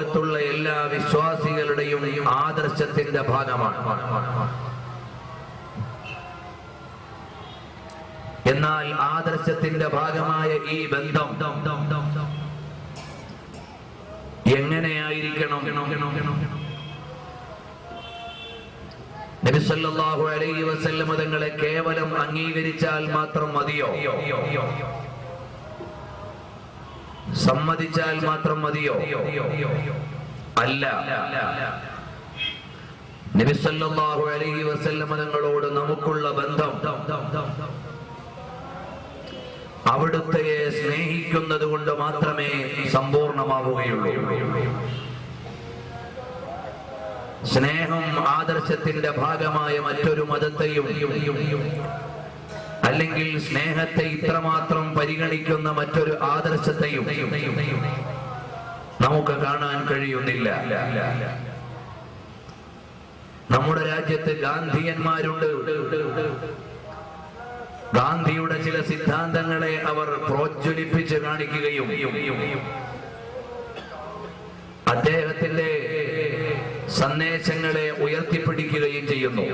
ലോകത്തുള്ള എല്ലാ വിശ്വാസികളുടെയും ആദർശത്തിന്റെ ഭാഗമാണ്. എന്നാൽ ആദർശത്തിന്റെ ഭാഗമായ ഈ ബന്ധം എങ്ങനെയായിരിക്കണം? നബി സല്ലല്ലാഹു അലൈഹി വസല്ലം തങ്ങളെ കേവലം അംഗീകരിച്ചാൽ മാത്രം മതിയോ? സമ്മതിച്ചാൽ മാത്രം മതിയോ? അല്ല. നബി സല്ലല്ലാഹു അലൈഹി വസല്ലം തങ്ങളോട് നമുക്കുള്ള ബന്ധം അവിടുത്തെ സ്നേഹിക്കുന്നത് കൊണ്ട് മാത്രമേ സമ്പൂർണമാവുകയുള്ളൂ. സ്നേഹം ആദർശത്തിന്റെ ഭാഗമായ മറ്റൊരു മതത്തെയും അല്ലെങ്കിൽ സ്നേഹത്തെ ഇത്രമാത്രം പരിഗണിക്കുന്ന മറ്റൊരു ആദർശത്തെയും നമുക്ക് കാണാൻ കഴിയുന്നില്ല. നമ്മുടെ രാജ്യത്ത് ഗാന്ധിയന്മാരുണ്ട്. ഗാന്ധിയുടെ ചില സിദ്ധാന്തങ്ങളെ അവർ പ്രോജ്വലിപ്പിച്ച് കാണിക്കുകയും അദ്ദേഹത്തിന്റെ സന്ദേശങ്ങളെ ഉയർത്തിപ്പിടിക്കുകയും ചെയ്യുന്നു.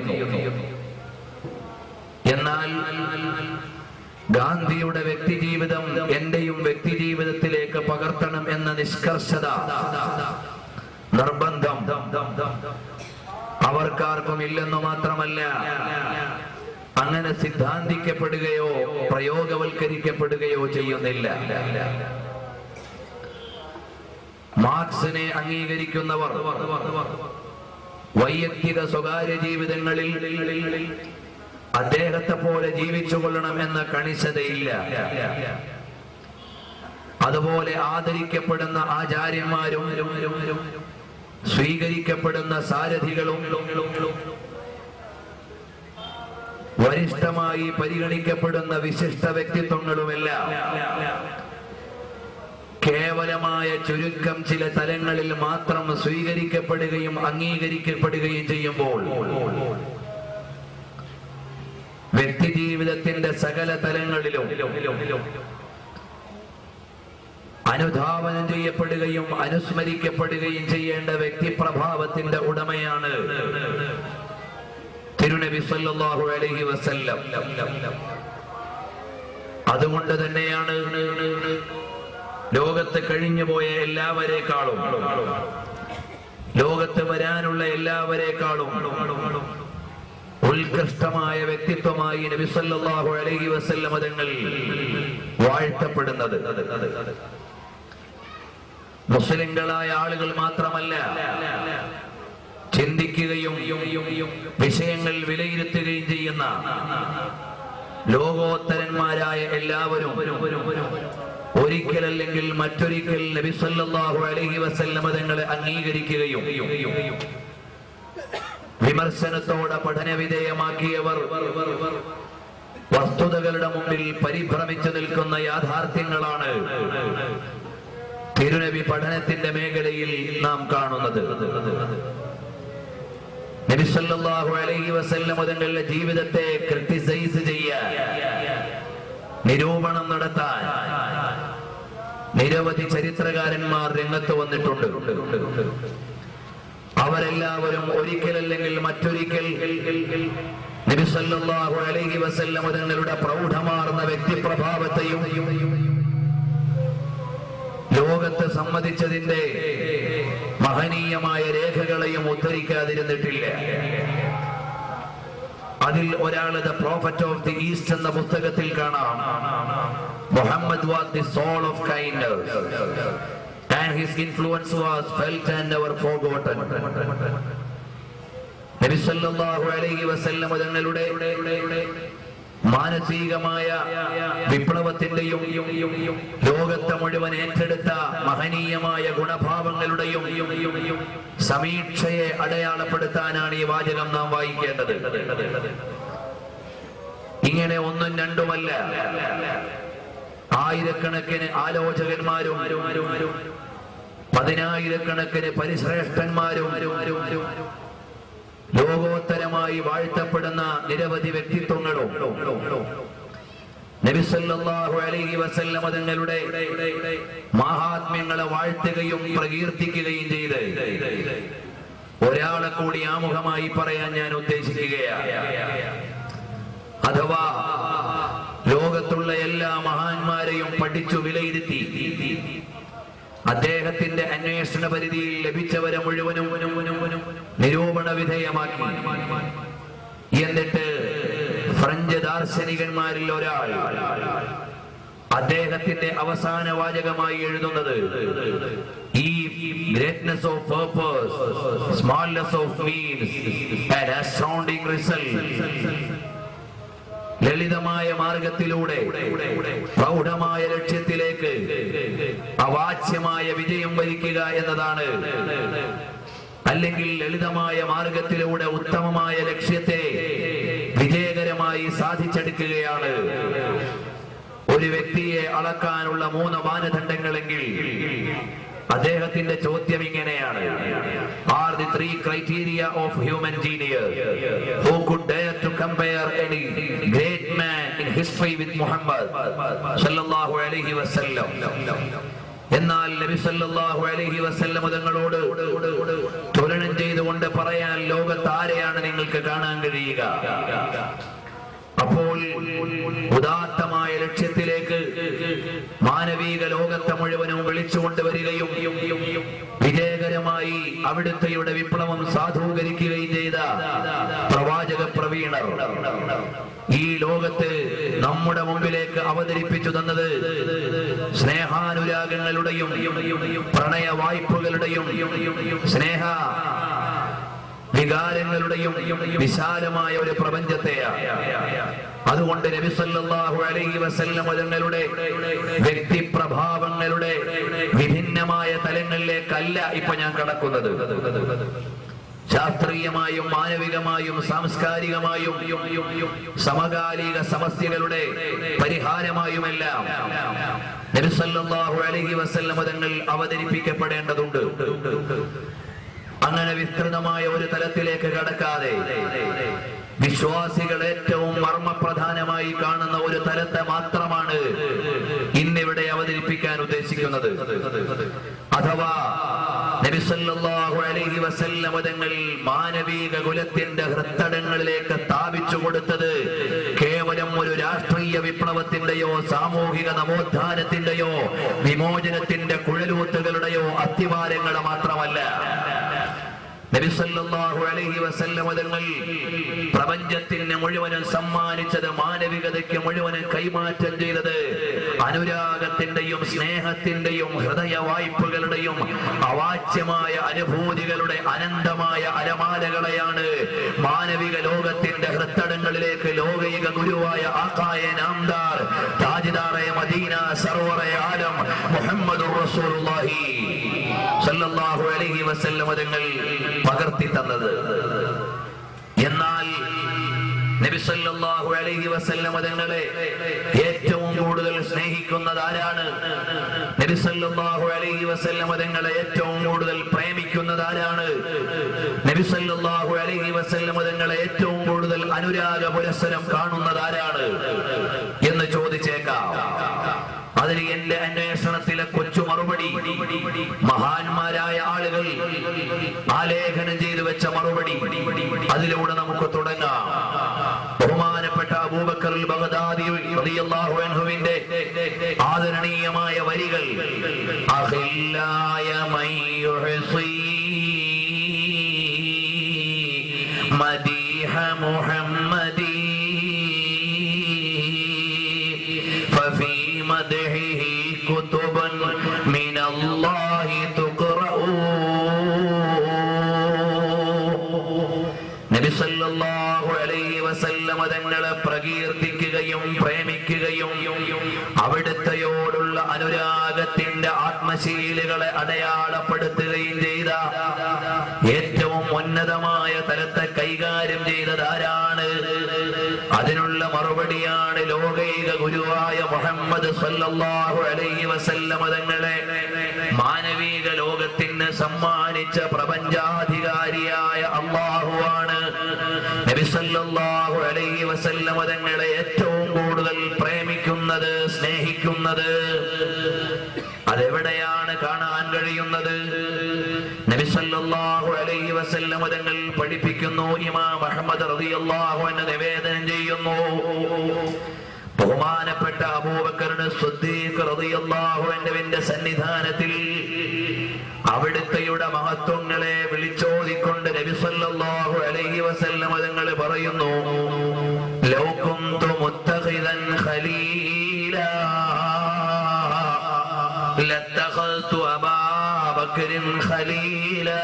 എന്നാൽ ഗാന്ധിയുടെ വ്യക്തിജീവിതം എന്റെയും വ്യക്തിജീവിതത്തിലേക്ക് പകർത്തണം എന്ന നിഷ്കർഷത, നിർബന്ധം അവർക്കാർക്കും ഇല്ലെന്നു മാത്രമല്ല, അങ്ങനെ സിദ്ധാന്തിക്കപ്പെടുകയോ പ്രയോഗവൽക്കരിക്കപ്പെടുകയോ ചെയ്യുന്നില്ല. മാർക്സിനെ അംഗീകരിക്കുന്നവർ വൈയക്തിക സ്വകാര്യ ജീവിതങ്ങളിൽ അദ്ദേഹത്തെ പോലെ ജീവിച്ചുകൊള്ളണം എന്ന കണിശതയില്ല. അതുപോലെ ആദരിക്കപ്പെടുന്ന ആചാര്യന്മാരും സ്വീകരിക്കപ്പെടുന്ന സാരഥികളും വരിഷ്ഠമായി പരിഗണിക്കപ്പെടുന്ന വിശിഷ്ട വ്യക്തിത്വങ്ങളുമെല്ലാം കേവലമായ ചുരുക്കം ചില തലങ്ങളിൽ മാത്രം സ്വീകരിക്കപ്പെടുകയും അംഗീകരിക്കപ്പെടുകയും ചെയ്യുമ്പോൾ വ്യക്തിജീവിതത്തിന്റെ സകല തലങ്ങളിലും അനുധാവനം ചെയ്യപ്പെടുകയും അനുസ്മരിക്കപ്പെടുകയും ചെയ്യേണ്ട വ്യക്തിപ്രഭാവത്തിന്റെ ഉടമയാണ് തിരുനബി സല്ലല്ലാഹു അലൈഹി വസല്ലം. അതുകൊണ്ട് തന്നെയാണ് ലോകത്ത് കഴിഞ്ഞുപോയ എല്ലാവരെക്കാളും, ലോകത്ത് വരാനുള്ള എല്ലാവരെക്കാളും ഉത്കൃഷ്ടമായ വ്യക്തിത്വമായി നബി സല്ലല്ലാഹു അലൈഹി വസല്ലം തങ്ങൾ വാഴ്ത്തപ്പെടുന്നത്. മുസ്ലിങ്ങളായ ആളുകൾ മാത്രമല്ല, ചിന്തിക്കുകയും വിഷയങ്ങൾ വിലയിരുത്തുകയും ചെയ്യുന്ന ലോകോത്തരന്മാരായ എല്ലാവരും ഒരിക്കലല്ലെങ്കിൽ മറ്റൊരിക്കൽ നബി സല്ലല്ലാഹു അലൈഹി വസല്ലം തങ്ങളെ അംഗീകരിക്കുകയും വിമർശനത്തോടെ പഠനവിധേയമാക്കിയവർ വസ്തുതകളുടെ മുമ്പിൽ പരിഭ്രമിച്ചു നിൽക്കുന്ന യാഥാർത്ഥ്യങ്ങളാണ് തിരുനബി പഠനത്തിന്റെ മേഖലയിൽ നാം കാണുന്നത്. നബി സല്ലല്ലാഹു അലൈഹി വസല്ലം തങ്ങളുടെ ജീവിതത്തെ ക്രിട്ടിസൈസ് ചെയ്യാൻ, നിരൂപണം നടത്താൻ നിരവധി ചരിത്രകാരന്മാർ രംഗത്ത് വന്നിട്ടുണ്ട്. അവരെല്ലാവരും ഒരിക്കലല്ലെങ്കിൽ മറ്റൊരിക്കൽ നബി സല്ലല്ലാഹു അലൈഹി വസല്ലം തങ്ങളുടെ പ്രൗഢമാർന്ന വ്യക്തിപ്രഭാവത്തെയും ലോകത്ത് സമ്മതിച്ചതിന്റെ മഹനീയമായ രേഖകളെയും ഉദ്ധരിക്കാതിരുന്നിട്ടില്ല. അതിൽ ഒരാൾ the prophet of the east എന്ന പുസ്തകത്തിൽ കാണാം, Muhammad was the soul of kindness and his influence was felt and never forgotten. നബി സല്ലല്ലാഹു അലൈഹി വസല്ലം തങ്ങളുടെ മാനസികമായ വിപ്ലവത്തിന്റെയും ലോകത്തെ മുഴുവൻ ഏറ്റെടുത്ത മഹനീയമായ ഗുണഭാവങ്ങളുടെയും സമീക്ഷയെ അടയാളപ്പെടുത്താനാണ് ഈ വാചകം നാം വായിക്കേണ്ടത്. ഇങ്ങനെ ഒന്നും രണ്ടുമല്ല, ആയിരക്കണക്കിന് ആലോചകന്മാരും പതിനായിരക്കണക്കിന് പരിശ്രേഷ്ഠന്മാരും ലോകോത്തരമായി വാഴ്ത്തപ്പെടുന്ന നിരവധി വ്യക്തിത്വങ്ങളും നബി സല്ലല്ലാഹു അലൈഹി വസല്ലം തങ്ങളുടെ മഹാത്മ്യങ്ങളെ വാഴ്ത്തുകയും പ്രകീർത്തിക്കുകയും ചെയ്ത് ഒരാളെ കൂടി ആമുഖമായി പറയാൻ ഞാൻ ഉദ്ദേശിക്കുകയാണ്. അഥവാ ലോകത്തുള്ള എല്ലാ മഹാന്മാരെയും പഠിച്ചു വിലയിരുത്തി അദ്ദേഹത്തിന്റെ അന്വേഷണ പരിധിയിൽ ലഭിച്ചവരെ മുഴുവനും നിരൂപണ വിധേയമാക്കി. എന്നിട്ട് ഫ്രഞ്ച് ദാർശനികന്മാരിൽ ഒരാൾ അദ്ദേഹത്തിന്റെ അവസാന വാചകമായി എഴുതുന്നത്, ഈ greatness of purpose, smallness of means and astounding result, ലളിതമായ മാർഗത്തിലൂടെ പ്രൗഢമായ ലക്ഷ്യത്തിലേക്ക് അവാച്യമായ വിജയം വരിക്കുക എന്നതാണ്. അല്ലെങ്കിൽ ലളിതമായ മാർഗത്തിലൂടെ ഉത്തമമായ ലക്ഷ്യത്തെ വിജയകരമായി സാധിച്ചെടുക്കുകയാണ് ഒരു വ്യക്തിയെ അളക്കാനുള്ള 3 മാനദണ്ഡങ്ങളെങ്കിൽ അദ്ദേഹത്തിന്റെ ചോദ്യം ഇങ്ങനെയാണ്: Are the 3 criteria of human genius? Who could dare to compare any great man in history with Muhammad sallallahu alaihi wasallam? എന്നാൽ നബി സല്ലല്ലാഹു അലൈഹി വസല്ലം തങ്ങളോട് തുലനം ചെയ്തുകൊണ്ട് പറയാൻ ലോകത്ത് ആരെയാണ് നിങ്ങൾക്ക് കാണാൻ കഴിയുക? അപ്പോൾ ഉദാത്തമായ ലക്ഷ്യത്തിലേക്ക് മാനവിക ലോകത്തെ മുഴുവനും വിളിച്ചുകൊണ്ടുവരികയും വിജയകരമായി അവിടുത്തെയുടെ വിപ്ലവം സാധൂകരിക്കുകയും ചെയ്ത പ്രവാചക പ്രവീണർ ഈ ലോകത്ത് നമ്മുടെ മുമ്പിലേക്ക് അവതരിപ്പിച്ചു തന്നത് സ്നേഹാനുരാഗങ്ങളുടെയും പ്രണയ വായ്പകളുടെയും സ്നേഹ വികാരങ്ങളുടെയും വിശാലമായ ഒരു പ്രപഞ്ചത്തെയാണ്. അതുകൊണ്ട് നബി സല്ലല്ലാഹു അലൈഹി വസല്ലം തങ്ങളുടെ വ്യക്തിപ്രഭാവങ്ങളുടെ വിഭിന്നമായ തലങ്ങളിലേക്കല്ല ഇപ്പൊ ഞാൻ കടക്കുന്നത്. ശാസ്ത്രീയമായും മാനവികമായും സാംസ്കാരികമായും സമകാലിക സമസ്യകളുടെ പരിഹാരമായുമെല്ലാം നബി സല്ലല്ലാഹു അലൈഹി വസല്ലം തങ്ങൾ അവതരിപ്പിക്കപ്പെടേണ്ടതുണ്ട്. അങ്ങനെ വിസ്തൃതമായ ഒരു തലത്തിലേക്ക് കടക്കാതെ വിശ്വാസികൾ ഏറ്റവും മർമ്മപ്രധാനമായി കാണുന്ന ഒരു തലത്തെ മാത്രമാണ് ഇന്നിവിടെ അവതരിപ്പിക്കാൻ ഉദ്ദേശിക്കുന്നത്. അഥവാ നബി സല്ലല്ലാഹു അലൈഹി വസല്ലം തങ്ങൾ മാനവിക കുലത്തിന്റെ ഹൃത്തടങ്ങളിലേക്ക് സ്ഥാപിച്ചു കൊടുത്തത് കേവലം ഒരു രാഷ്ട്രീയ വിപ്ലവത്തിന്റെയോ സാമൂഹിക നവോത്ഥാനത്തിന്റെയോ വിമോചനത്തിന്റെ കുഴലൂത്തുകളുടെയോ അത്തിവാരങ്ങൾ മാത്രമല്ല. നബി സല്ലല്ലാഹു അലൈഹി വസല്ലം തങ്ങൾ പ്രപഞ്ചത്തിന് മുഴുവനും സമ്മാനിച്ചത്, മാനവികതയ്ക്ക് മുഴുവനും കൈമാറ്റം ചെയ്തത് അനുരാഗത്തിന്റെയും സ്നേഹത്തിന്റെയും ഹൃദയ വായ്പകളുടെയും അവാച്യമായ അനുഭൂതികളുടെ അനന്തമായ അലമാലകളെയാണ് മാനവിക ലോകത്തിന്റെ ഹൃത്തടങ്ങളിലേക്ക് ലോകൈക ഗുരുവായ ആഖായ നാംദാർ താജ്ദാറെ മദീന സർവറെ ആലം മുഹമ്മദുർ റസൂലുള്ളാഹി സല്ലല്ലാഹു അലൈഹി വസല്ലം തങ്ങൾ പകർത്തി തന്നത്. എന്നാൽ നബി സല്ലല്ലാഹു അലൈഹി വസല്ലം തങ്ങളെ ഏറ്റവും കൂടുതൽ സ്നേഹിക്കുന്നത് ആരാണ്? നബി സല്ലല്ലാഹു അലൈഹി വസല്ലം തങ്ങളെ ഏറ്റവും കൂടുതൽ പ്രേമിക്കുന്നത് ആരാണ്? നബി സല്ലല്ലാഹു അലൈഹി വസല്ലം തങ്ങളെ ഏറ്റവും കൂടുതൽ അനുരാഗ പുരസ്സരം കാണുന്നത് ആരാണ് എന്ന് ചോദിച്ചേക്കാം. അതിന് എന്റെ അന്വേഷണത്തിലെ കൊച്ചു മറുപടി, മഹാന്മാരായ ആളുകൾ ആലേഖനം ചെയ്തു വെച്ച മറുപടി, അതിലൂടെ നമുക്ക് തുടങ്ങാം. ബഹുമാനപ്പെട്ട അബൂബക്കർ ബഗ്ദാദി റളിയല്ലാഹു അൻഹുവിന്റെ ആദരണീയമായ വരികൾ: അഖില്ലായ മയ്യുഹ്സി മദീഹ മുഹമ്മദി ഫഫീ മദ്ഹിഹി കുതുബൻ മിനല്ലാഹി തുഖറഊ. നബി സല്ലല്ലാഹു അലൈഹി വസല്ലം തങ്ങളെ പ്രകീർത്തിക്കുകയും പ്രേമിക്കുകയും അവിടുത്തെയോടുള്ള അനുരാഗത്തിന്റെ ആത്മശീലുകളെ അടയാളപ്പെടുത്തുകയും ചെയ്ത ഏറ്റവും ഉന്നതമായ തലത്തെ കൈകാര്യം ചെയ്തത് ആരാണ്? അതിനുള്ള മറുപടിയാണ് ലോകൈക ഗുരുവായ മുഹമ്മദ് സല്ലല്ലാഹു അലൈഹി വസല്ലം തങ്ങളെ മാനവിക ലോകത്തിന് സമ്മാനിച്ച പ്രപഞ്ചാധികാരിയായ അല്ലാഹുവാണ്. നബി സല്ലല്ലാഹു അലൈഹി വസല്ലം തങ്ങളെ ഏറ്റവും കൂടുതൽ പ്രേമിക്കുന്ന പ്രണയിക്കുന്നത്, സ്നേഹിക്കുന്നത്? അതെവിടെയാണ് കാണാൻ കഴിയുന്നത്? നബി സല്ലല്ലാഹു അലൈഹി വസല്ലം തങ്ങൾ പഠിപ്പിക്കുന്നു. ഇമാം അഹ്മദ് റളിയല്ലാഹു അൻഹു നിവേദനം ചെയ്യുന്നു, ബഹുമാനപ്പെട്ട അബൂബക്കർ സിദ്ദീഖ് റളിയല്ലാഹു അൻഹുവിന്റെ സന്നിധാനത്തിൽ അവിടുത്തെയുടെ മഹത്വങ്ങളെ വിളിച്ചോതിക്കൊണ്ട് നബി സല്ലല്ലാഹു അലൈഹി വസല്ലം തങ്ങൾ പറയുന്നു, ലൗ കുന്തു മുത്തഖിദൻ ഖലീലാ ലത്തഖൽതു അബാ ബക്രിൻ ഖലീലാ.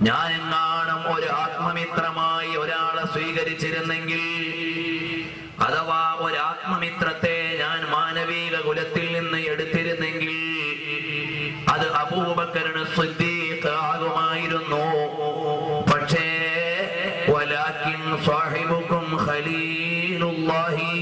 ഞാൻ എങ്ങാനും ഒരു ആത്മമിത്രമായി ഒരാളെ സ്വീകരിച്ചിരുന്നെങ്കിൽ, അഥവാ ഒരു ആത്മമിത്രത്തെ ഞാൻ മാനവിക കുലത്തിൽ നിന്ന് എടുത്തിരുന്നെങ്കിൽ അത് അബൂബക്കർ സിദ്ദീഖ് ആകുമായിരുന്നു. പക്ഷേ വലാകിൻ സാഹിബുക്കും ഖലീലുല്ലാഹി,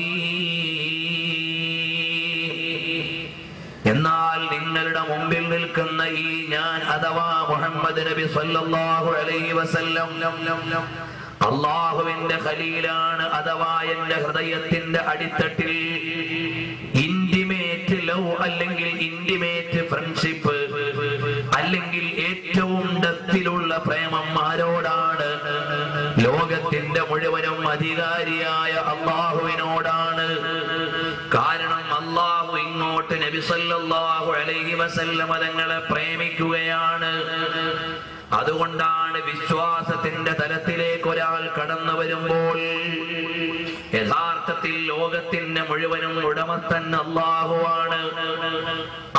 എന്നാൽ നിങ്ങളുടെ മുമ്പിൽ നിൽക്കുന്ന ഈ ഞാൻ അഥവാ മുഹമ്മദ് നബി സല്ലല്ലാഹു അലൈഹി വസല്ലം അല്ലാഹുവിന്റെ ഖലീലാണ്. അഥവാ എന്റെ ഹൃദയത്തിന്റെ അടിത്തട്ടിൽ ഇന്റിമേറ്റ് ലവ് അല്ലെങ്കിൽ ഇന്റിമേറ്റ് ഫ്രണ്ട്ഷിപ്പ് അല്ലെങ്കിൽ ഏറ്റവും ഡെപ്തിലുള്ള പ്രേമം ആരോടാണ്? ലോകത്തിന്റെ മുഴുവനും അധികാരിയായ അല്ലാഹുവിനോടാണ്. കാരണം അല്ലാഹു ഇങ്ങോട്ട് നബി സല്ലല്ലാഹു അലൈഹി വസല്ലം തങ്ങളെ പ്രേമിക്കുകയാണ്. അതുകൊണ്ടാണ് വിശ്വാസത്തിന്റെ തലത്തിലേക്ക് ഒരാൾ കടന്നു വരുമ്പോൾ യഥാർത്ഥത്തിൽ ലോകത്തിന്റെ മുഴുവനും ഉടമസ്ഥൻ അല്ലാഹുവാണ്.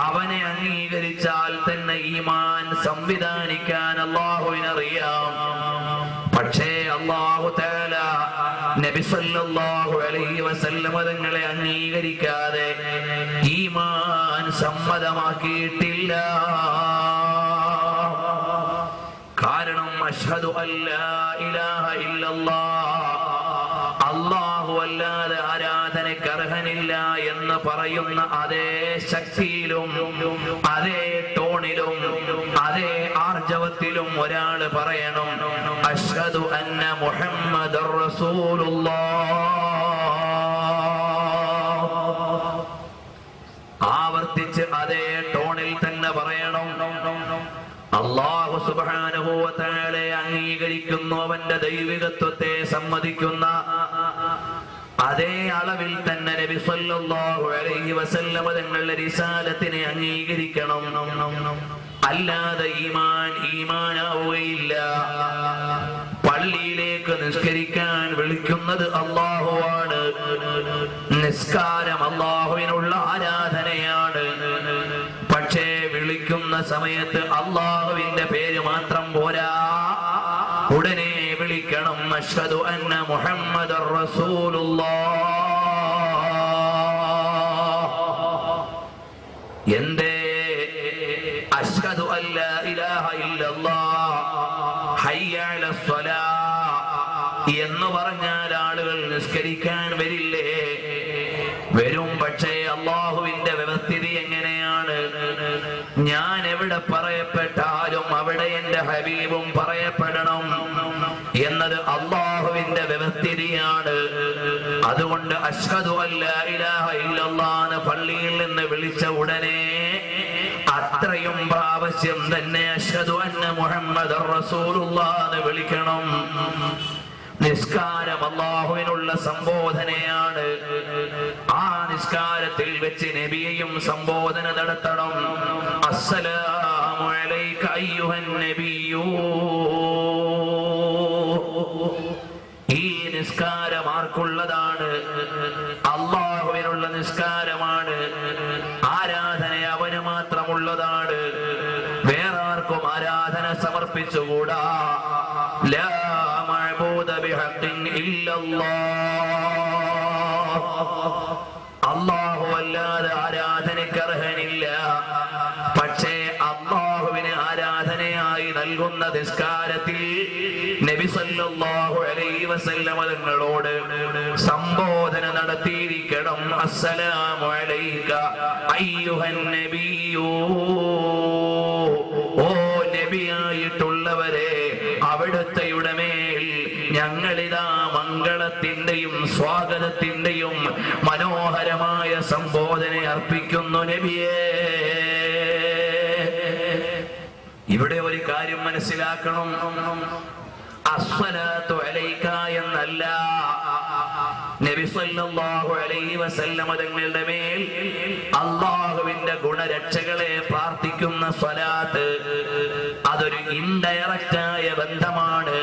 അവനെ അംഗീകരിച്ചാൽ തന്നെ ഈമാൻ സംവിധാനിക്കാൻ അല്ലാഹുവിനറിയാം. പക്ഷേ അല്ലാഹു തആല നബി സല്ലല്ലാഹു അലൈഹി വസല്ലം തങ്ങളെ അംഗീകരിക്കാതെ ഈമാൻ സമ്മതമാക്കിയിട്ടില്ല. കാരണം അഷ്ഹദു അല്ലാ ഇലാഹ ഇല്ലല്ലാഹ്, അല്ലാഹു അല്ലാതെ ആരാധനയ്ക്ക് അർഹനില്ല എന്ന് പറയുന്ന അതേ ശക്തിയിലും അതേ ടോണിലും അതേ ആർജവത്തിലും ഒരാള് പറയണം, അഷ്ഹദു അന്ന മുഹമ്മദർ റസൂലുള്ളാഹ്. ആവർത്തിച്ച് അതേ ടോണിൽ തന്നെ പറയണം. അല്ലാഹു സുബ്ഹാനഹു വ തആലയെ അംഗീകരിക്കുന്നു, അവന്റെ ദൈവികത്വത്തെ സമ്മതിക്കുന്ന അതേ അളവിൽ തന്നെ നബി സല്ലല്ലാഹു അലൈഹി വസല്ലം തങ്ങളുടെ റിസാലത്തിനെ അംഗീകരിക്കണം. അല്ലാതെ ഈമാനാവുകയില്ല. പള്ളിയിലേക്ക് നിസ്കരിക്കാൻ വിളിക്കുന്നത് അല്ലാഹുവാണ്. നിസ്കാരം അല്ലാഹുവിനുള്ള ആരാധനയാണ്. പക്ഷേ വിളിക്കുന്ന സമയത്ത് അല്ലാഹുവിന്റെ പേര് മാത്രം പോരാ, ഉടനെ വിളിക്കണം, അഷ്ഹദു അന്ന മുഹമ്മദർ റസൂലുള്ളാഹ്. എന്തേ അഷ്ഹദു അല്ലാ ഇലാഹ ഇല്ലല്ലാഹ് ഹയ്യ അലസ് സ്വലാഹ് എന്ന് പറഞ്ഞാൽ ആളുകൾ നിസ്കരിക്കാൻ വരില്ലേ? വരും. പക്ഷേ അല്ലാഹുവിന്റെ വ്യവസ്ഥിതി എങ്ങനെയാണ്? ഞാൻ എവിടെ പറയപ്പെട്ടാലും അവിടെ എന്റെ ഹബീബും പറയപ്പെടണം എന്നത് അല്ലാഹുവിന്റെ വ്യവസ്ഥിതിയാണ്. അതുകൊണ്ട് അഷ്ഹദു അല്ലാ ഇലാഹ ഇല്ലല്ലാഹ് പള്ളിയിൽ നിന്ന് വിളിച്ച ഉടനെ അത്രയും പ്രാവശ്യം തന്നെ അഷ്ഹദു അന്ന മുഹമ്മദർ റസൂലുള്ളാഹ് വിളിക്കണം. നിസ്കാരം അല്ലാഹുവിനുള്ള സംബോധനയാണ്. ആ നിസ്കാരത്തിൽ വെച്ച് നബിയെയും സംബോധന നടത്തണം. അസ്സലാമു അലൈക അയ്യുഹൻ നബിയ്യൂ. ഈ നിസ്കാരം ആർക്കുള്ളതാണ്? അല്ലാഹുവിനുള്ള നിസ്കാരമാണ്. ആരാധന അവന് മാത്രമുള്ളതാണ്. വേറെ ആർക്കും ആരാധന സമർപ്പിച്ചുകൂടാ. ലാ മഅബൂദ ബിഹഖിൻ ഇല്ലല്ലാഹ്. അല്ലാഹു അല്ലാതെ ആരാധനയ്ക്ക് അർഹനില്ല. പക്ഷേ അല്ലാഹുവിന് ആരാധനയായി നൽകുന്ന നിസ്കാരത്തിൽ നബി സല്ലല്ലാഹു അലൈഹി വസല്ലം തങ്ങളോട് സംബോധന നടത്തിയിരിക്കണം. അസ്സലാമു അലൈക അയ്യുഹൻ നബിയ്യൂ. ഓ നബിയായിട്ടുള്ളവരെ, അവിടുത്തെയുടെ മേൽ ഞങ്ങളിതാ മംഗളത്തിന്റെയും സ്വാഗതത്തിന്റെയും മനോഹരമായ സംബോധന അർപ്പിക്കുന്നു നബിയേ. ഇവിടെ ഒരു കാര്യം മനസ്സിലാക്കണം, അസ്സലാത്തു അലൈക എന്നല്ല നബി സല്ലല്ലാഹു അലൈഹി വസല്ലം തങ്ങളുടെ മേൽ അല്ലാഹുവിന്റെ ഗുണരക്ഷകളെ പ്രാർത്ഥിക്കുന്ന സ്വലാത്ത്. അതൊരു ഇൻഡയറക്റ്റ് ആയ ബന്ധമാണ്.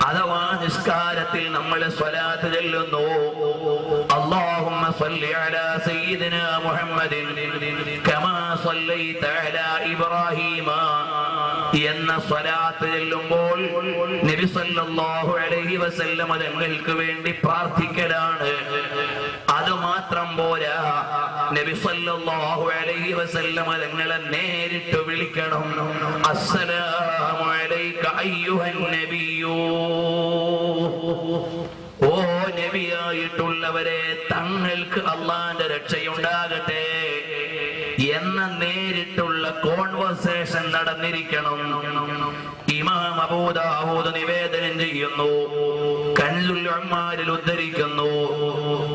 അഥവാ നിസ്കാരത്തിൽ നമ്മൾ സ്വലാത്ത് ചൊല്ലുന്നു, അല്ലാഹുമ്മ സ്വല്ലി അലാ സയ്യിദിനാ മുഹമ്മദിൻ കമാ സ്വല്ലൈത അലാ ഇബ്രാഹീമ എന്ന സ്വലാത്ത് ചൊല്ലുമ്പോൾ നബി സല്ലല്ലാഹു അലൈഹി വസല്ലം തങ്ങൾക്ക് വേണ്ടി പ്രാർത്ഥിക്കലാണ്. അതുമാത്രം പോരാ, നബി സല്ലല്ലാഹു അലൈഹി വസല്ലം തങ്ങളെ നേരിട്ട് വിളിക്കണം, അസ്സലാമു അലൈക അയ്യുഹൻ നബിയൂ, ഓ നബിയായിട്ടുള്ളവരെ തങ്ങൾക്ക് അല്ലാഹുവിന്റെ രക്ഷയുണ്ടാകട്ടെ എന്ന നേരിട്ടുള്ള കോൺവെർസേഷൻ നടന്നിരിക്കണം. ഇമാം അബൂ ദാവൂദ് നിവേദനം ചെയ്യുന്നു, കൻസുൽ ഉമ്മാലിൽ ഉദ്ധരിക്കുന്നു,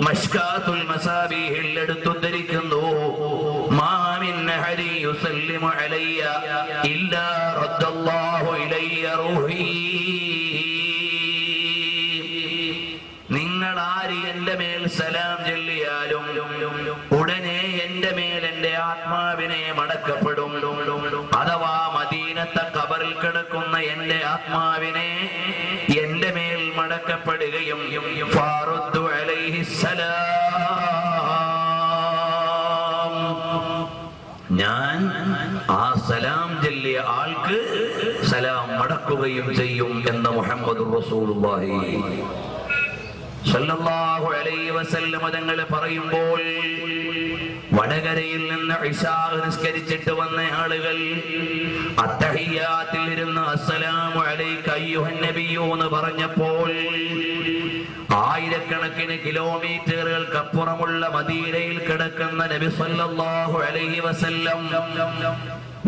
മശ്കാത്തുൽ മസാബീഹിൽ എടുത്തുദ്ധരിക്കുന്നു, മാ മിൻ അഹദി യുസല്ലിമു അലയ്യ ഇല്ലാ റദ്ദല്ലാഹു ഇലയ്യ റൂഹി. നിങ്ങൾ ആര് എന്റെ മേൽ സലാം ചൊല്ലിയാലും ഉടനെ എന്റെ മേൽ എന്റെ ആത്മാവിനെ മടക്കപ്പെടും. അഥവാ മദീനത്തെ ഖബറിൽ കിടക്കുന്ന എന്റെ ആത്മാവിനെ എന്റെ മേൽ മടക്കപ്പെടുകയും ഫാറുദ്ദു അലൈഹിസ്സലാം, ഞാൻ ആ സലാം ചൊല്ലിയ ആൾക്ക് സലാം മടക്കുകയും ചെയ്യും എന്ന് മുഹമ്മദുർ റസൂലുള്ളാഹി സല്ലല്ലാഹു അലൈഹി വസല്ലം തങ്ങൾ പറയുമ്പോൾ, വടകരയിൽ നിന്ന് ഇശാ നിസ്കരിച്ചിട്ട് വന്ന ആളുകൾ അത്തഹിയ്യാത്തിൽ ഇരുന്ന് അസ്സലാമു അലൈക അയ്യുഹൻ നബിയൂ എന്ന് പറഞ്ഞപ്പോൾ, ആയിരക്കണക്കിന് കിലോമീറ്ററുകൾക്കപ്പുറമുള്ള മദീനയിൽ കിടക്കുന്ന നബി സല്ലല്ലാഹു അലൈഹി വസല്ലം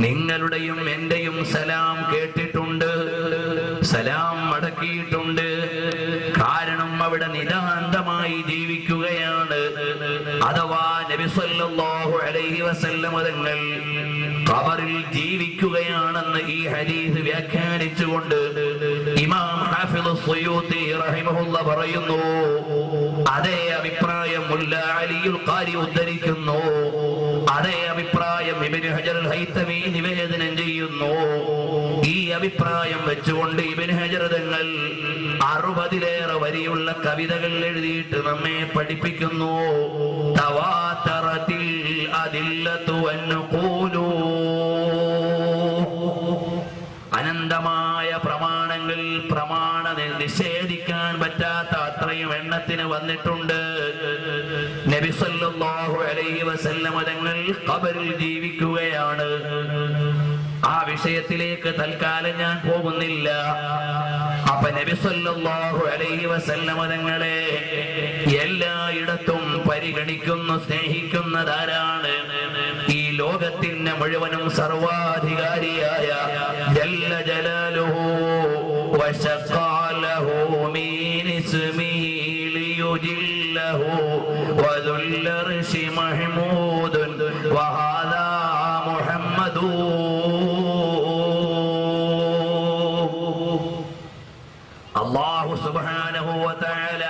നിങ്ങളുടെയും എന്റെയും സലാം കേട്ടിട്ടുണ്ട്, സലാം മടക്കിയിട്ടുണ്ട്. കാരണം അവിടെ നിതാന്തമായി ജീവിക്കുകയാണ്. അഥവാ നബി സല്ലല്ലാഹു അലൈഹി വസല്ലം തങ്ങൾ ഖബറിൽ ജീവിക്കുകയാണെന്ന് ഈ ഹദീസ് വ്യാഖ്യാനിച്ചുകൊണ്ട് ഇമാം ഹാഫിദ് സുയൂത്തി റഹിമഹുല്ലാഹ് പറയുന്നു. അതേ അഭിപ്രായം മുല്ല അലിയുൽ ഖാരി ഉദ്ധരിക്കുന്നു. അതേ അഭിപ്രായം ഇബ്നു ഹജർ അൽ ഹൈതമി നിവേദനം ചെയ്യുന്നു. ഈ അഭിപ്രായം വെച്ചുകൊണ്ട് ഇബ്നു ഹജർ തങ്ങൾ 60-ലേറെ വരിയുള്ള കവിതകൾ എഴുതിയിട്ട് നമ്മെ പഠിപ്പിക്കുന്നു. തവാതറത്തിൽ അദില്ലതു അൻഖൂലു, അനന്തമായ പ്രമാണങ്ങൾ, പ്രമാണ നിഷേധിക്കാൻ പറ്റാത്ത അത്രയും എണ്ണത്തിന് വന്നിട്ടുണ്ട്. നബി സല്ലല്ലാഹു അലൈഹി വസല്ലം തങ്ങൾ ഖബറിൽ ജീവിക്കുകയാണ്. ആ വിഷയത്തിലേക്ക് തൽക്കാലം ഞാൻ പോകുന്നില്ല. അപ്പൊ നബി സല്ലല്ലാഹു അലൈഹി വസല്ലം തങ്ങളെ എല്ലായിടത്തും പരിഗണിക്കുന്നു, സ്നേഹിക്കുന്നതാരാണ്? ഈ ലോകത്തിന്റെ മുഴുവനും സർവാധികാരിയായ ജല്ല ജലാലുഹു വശഖാലഹു മീൻ ഇസ്മിഹി ലിയുജില്ലഹു വദുൽ അർശി മഹ്മൂദുൻ വഹാദാ മുഹമ്മദു. അല്ലാഹു സുബ്ഹാനഹു വ തആല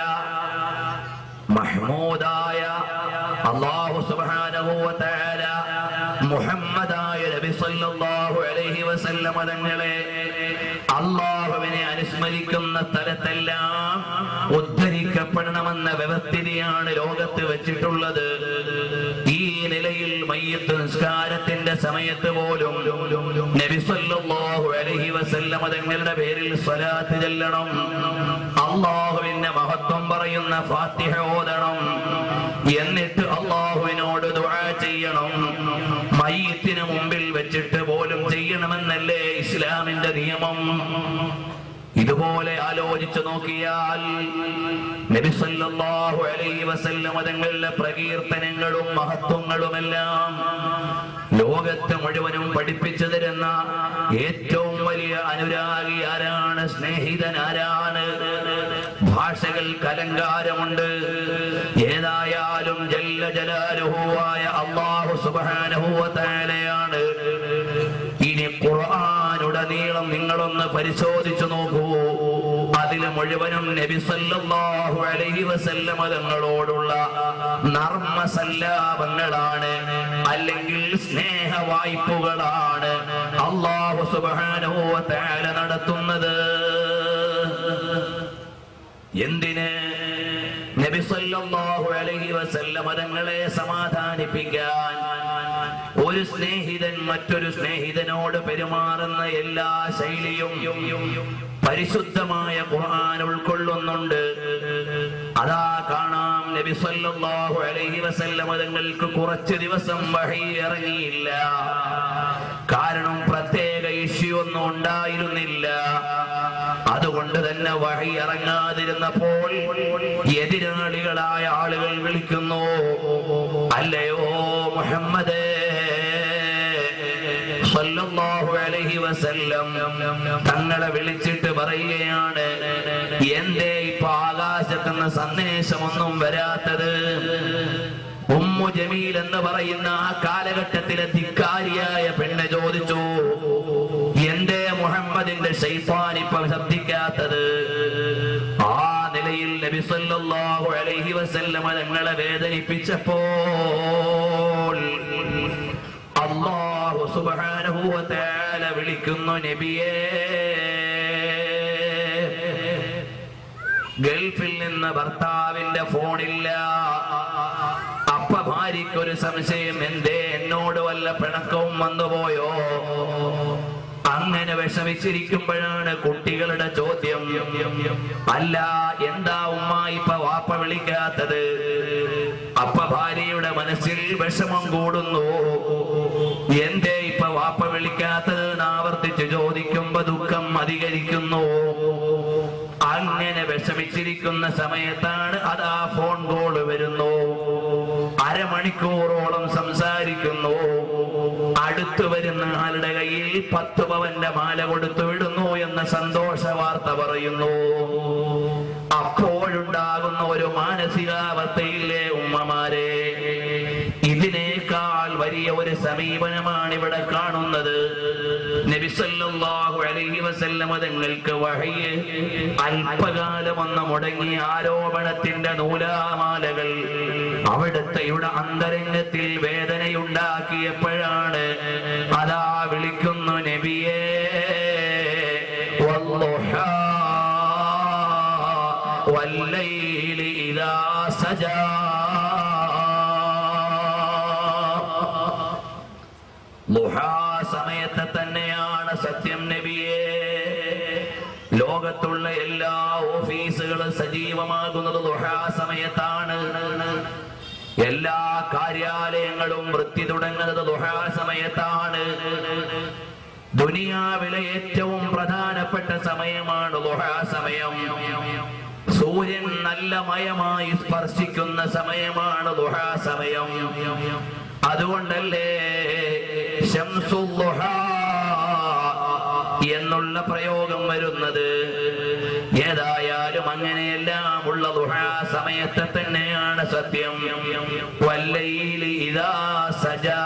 മഹ്മൂദായ അല്ലാഹു സുബ്ഹാനഹു വ തആല മുഹമ്മദായ നബി സല്ലല്ലാഹു അലൈഹി വസല്ലം തങ്ങളെ അല്ലാഹുവിനെ അനുസ്മരിക്കുന്ന സ്ഥലത്തെല്ലാം ഉദ്ധരിക്കപ്പെടണമെന്ന വ്യവസ്ഥിതിയാണ് ലോകത്ത് വെച്ചിട്ടുള്ളത്. ഈ നിലയിൽ മയ്യിത്ത് നിസ്കാരത്തിന്റെ സമയത്ത് പോലും നബി സല്ലല്ലാഹു അലൈഹി വസല്ലം തങ്ങളുടെ പേരിൽ സ്വലാത്ത് ചൊല്ലണം, അല്ലാഹുവിന്റെ മഹത്വം പറയുന്ന ഫാത്തിഹ ഓതണം, എന്നിട്ട് അല്ലാഹുവിനോട് ദുആ ചെയ്യണം. മയ്യിത്തിന് മുമ്പിൽ വെച്ചിട്ട് പോലും ചെയ്യണമെന്നല്ലേ ഇസ്ലാമിന്റെ നിയമം. ഇതുപോലെ ആലോചിച്ചു നോക്കിയാൽ നബി സല്ലല്ലാഹു അലൈഹി വസല്ലം തങ്ങളുടെ പ്രകീർത്തനങ്ങളും മഹത്വങ്ങളുമെല്ലാം ലോകത്ത് മുഴുവനും പഠിപ്പിച്ചു തരുന്ന ഏറ്റവും വലിയ അനുരാഗി ആരാണ്? സ്നേഹിതൻ ആരാണ്? ഭാഷകൾക്ക് അലങ്കാരമുണ്ട്. ഏതായാലും ജല്ല ജലാലുഹുവായ അല്ലാഹു സുബ്ഹാനഹു വ തആലയാണ്. ഇനി ഖുർആനുടനീളം നിങ്ങളൊന്ന് പരിശോധിച്ചു നോക്കൂ. അതിൽ മുഴുവനും നബി സല്ലല്ലാഹു അലൈഹി വസല്ലം തങ്ങളോടുള്ള നർമ്മ സല്ലാപങ്ങളാണ്, അല്ലെങ്കിൽ സ്നേഹ വായ്പകളാണ് അല്ലാഹു സുബ്ഹാനഹു വ തആല നടത്തുന്നത്. എന്തിന്? നബി സല്ലല്ലാഹു അലൈഹി വസല്ലം തങ്ങളെ സമാധാനിപ്പിക്കാൻ. ഒരു സ്നേഹിതൻ മറ്റൊരു സ്നേഹിതനോട് പെരുമാറുന്ന എല്ലാ ശൈലിയും പരിശുദ്ധമായ ഖുർആൻ ഉൾക്കൊള്ളുന്നുണ്ട്. അതാ കാണാം, നബി സല്ലല്ലാഹു അലൈഹി വസല്ലം തങ്ങൾക്ക് കുറച്ച് ദിവസം വഹി ഇറങ്ങിയില്ല. കാരണം പ്രത്യേക ഇഷ്യൂ ഒന്നും ഉണ്ടായിരുന്നില്ല. അതുകൊണ്ട് തന്നെ വഹി ഇറങ്ങാതിരുന്നപ്പോൾ എതിരാളികളായ ആളുകൾ വിളിക്കുന്നു, അല്ലയോ മുഹമ്മദേ സല്ലല്ലാഹു അലൈഹി വസല്ലം തങ്ങളെ വിളിച്ചിട്ട് പറയുകയാണ്, എന്തേ ഇപ്പൊ ആകാശത്തുനിന്ന് സന്ദേശമൊന്നും വരാത്തത്? ഉമ്മു ജമീൽ എന്ന് പറയുന്ന ആ കാലഘട്ടത്തിലെ ധിക്കാരിയായ പെണ്ണ് ചോദിച്ചു, എന്തേ മുഹമ്മദിന്റെ ശൈത്താൻ ഇപ്പൊ ശബ്ദിക്കാത്തത്? ആ നിലയിൽ നബി സല്ലല്ലാഹു അലൈഹി വസല്ലം തങ്ങളെ വേദനിപ്പിച്ചപ്പോൾ അല്ലാഹു സുബ്ഹാനഹു വ തആല വിളിക്കുന്നു, നബിയേ, ഗൾഫിൽ നിന്ന് ഭർത്താവിന്റെ ഫോണില്ല. അപ്പ ഭാര്യയ്ക്കൊരു സംശയം, എന്തേ എന്നോട് വല്ല പിണക്കവും വന്നുപോയോ? അങ്ങനെ വിഷമിച്ചിരിക്കുമ്പോഴാണ് കുട്ടികളുടെ ചോദ്യം, അല്ല എന്താ ഉമ്മ ഇപ്പൊ വാപ്പ വിളിക്കാത്തത്? അപ്പ ഭാര്യയുടെ മനസ്സിൽ വിഷമം കൂടുന്നു. എന്തേ ഇപ്പൊ വാപ്പ വിളിക്കാത്തത് എന്ന് ആവർത്തിച്ച് ചോദിക്കുമ്പോ ദുഃഖം അധികരിക്കുന്നു. അങ്ങനെ വിഷമിച്ചിരിക്കുന്ന സമയത്താണ് അതാ ഫോൺ കോള് വരുന്നു. അരമണിക്കൂറോളം സംസാരിക്കുന്നു. അടുത്തു വരുന്ന ആളുടെ കയ്യിൽ 10 പവന്റെ മാല കൊടുത്തു വിടുന്നു എന്ന സന്തോഷ വാർത്ത പറയുന്നു. അപ്പോഴുണ്ടാകുന്ന ഒരു മാനസികാവസ്ഥയില്ലേ ഉമ്മമാരെ? ഇതിനേക്കാൾ വലിയ ഒരു സമീപനമാണ് ഇവിടെ കാണുന്നത്. നബി സല്ലല്ലാഹു അലൈഹി വസല്ലം തങ്ങൾക്ക് വഹി അല്പകാലം ഒന്ന് മുടങ്ങിയ ആരോപണത്തിന്റെ നൂലാമാലകൾ അവിടുത്തെ അന്തരംഗത്തിൽ വേദനയുണ്ടാക്കിയപ്പോഴാണ് അതാ വിളിക്കുന്നു, നബിയേ വല്ളുഹാ വല്ലൈലി ഇദാ സജാ. ളുഹാ സമയത്ത് തന്നെയാണ് സത്യം നബിയേ. ലോകത്തുള്ള എല്ലാ ഓഫീസുകളും സജീവമാകുന്നത് ളുഹാ സമയത്താണ്. എല്ലാ കാര്യാലയങ്ങളും വൃത്തി തുടങ്ങുന്നത് ളുഹാ സമയത്താണ്. ദുനിയാവിലെ ഏറ്റവും പ്രധാനപ്പെട്ട സമയമാണ് ളുഹാ സമയം. സൂര്യൻ നല്ല മയമായി സ്പർശിക്കുന്ന സമയമാണ് ളുഹാ സമയം. അതുകൊണ്ടല്ലേ ശംസുൽ ളുഹാ എന്നുള്ള പ്രയോഗം വരുന്നത്. ഏതായാലും അങ്ങനെയെല്ലാം ഉള്ള ളുഹാ സമയത്ത് തന്നെയാണ് സത്യം. വല്ലൈലി ഇദാ സജാ,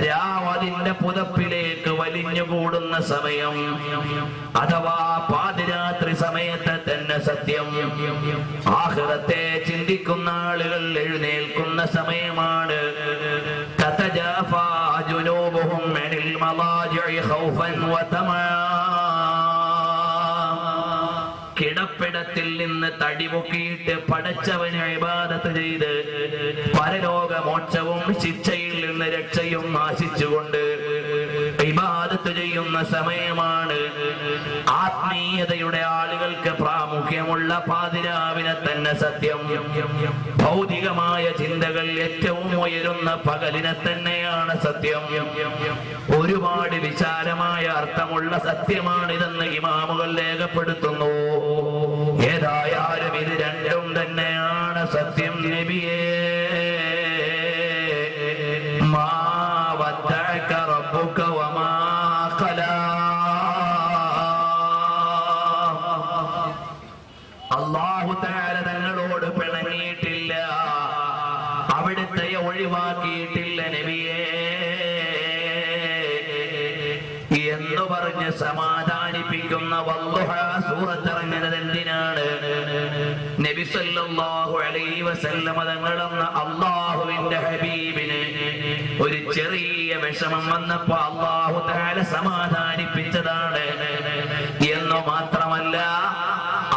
രാവതിന്റെ പുതപ്പിലേക്ക് വലിഞ്ഞുകൂടുന്ന സമയം, അഥവാ പാതിരാത്രി സമയത്ത് തന്നെ സത്യം. ആഖിറത്തെ ചിന്തിക്കുന്ന ആളുകൾ എഴുന്നേൽക്കുന്ന സമയമാണ്. തതജാഫാ ജുനൂബുഹും അനിൽ മളാജിഇ ഖൗഫൻ വതമാ. കിടപ്പിടത്തിൽ നിന്ന് തടിമുക്കിയിട്ട് പടച്ചവന് ഇബാദത്ത് ചെയ്ത് പരലോകമോക്ഷവും ശിക്ഷയിൽ നിന്ന് രക്ഷയും ആശിച്ചുകൊണ്ട് ഇബാദത്ത് ചെയ്യുന്ന സമയമാണ്. ആത്മീയതയുടെ ആളുകൾക്ക് പ്രാമുഖ്യമുള്ള പാതിരാവിനെ തന്നെ സത്യം. ഭൗതികമായ ചിന്തകൾ ഏറ്റവും ഉയരുന്ന പകലിനെ തന്നെയാണ് സത്യം. ഒരുപാട് വിശാലമായ അർത്ഥമുള്ള സത്യമാണിതെന്ന് ഇമാമുകൾ രേഖപ്പെടുത്തുന്നു. ഏതായാലും ഇത് രണ്ടും തന്നെയാണ് സത്യം നബിയേ. മാ വദ്ദഅക റബ്ബുക വമാ ഖലാ. ഒഴിവാക്കിയിട്ടില്ല നബിയേ എന്ന് പറഞ്ഞ് സമാധാനിപ്പിക്കുന്ന വദ്ദുഹ സൂറത്ത് ഇറങ്ങുന്നത് എന്തിനാണ്? നബി സല്ലല്ലാഹു അലൈഹി വസല്ലം തങ്ങളെന്ന അല്ലാഹുവിന്റെ ഹബീബിന് ഒരു ചെറിയ വിഷമം വന്നപ്പോ അല്ലാഹു തആല സമാധാനിപ്പിച്ചതാണ് എന്ന് മാത്രമല്ല,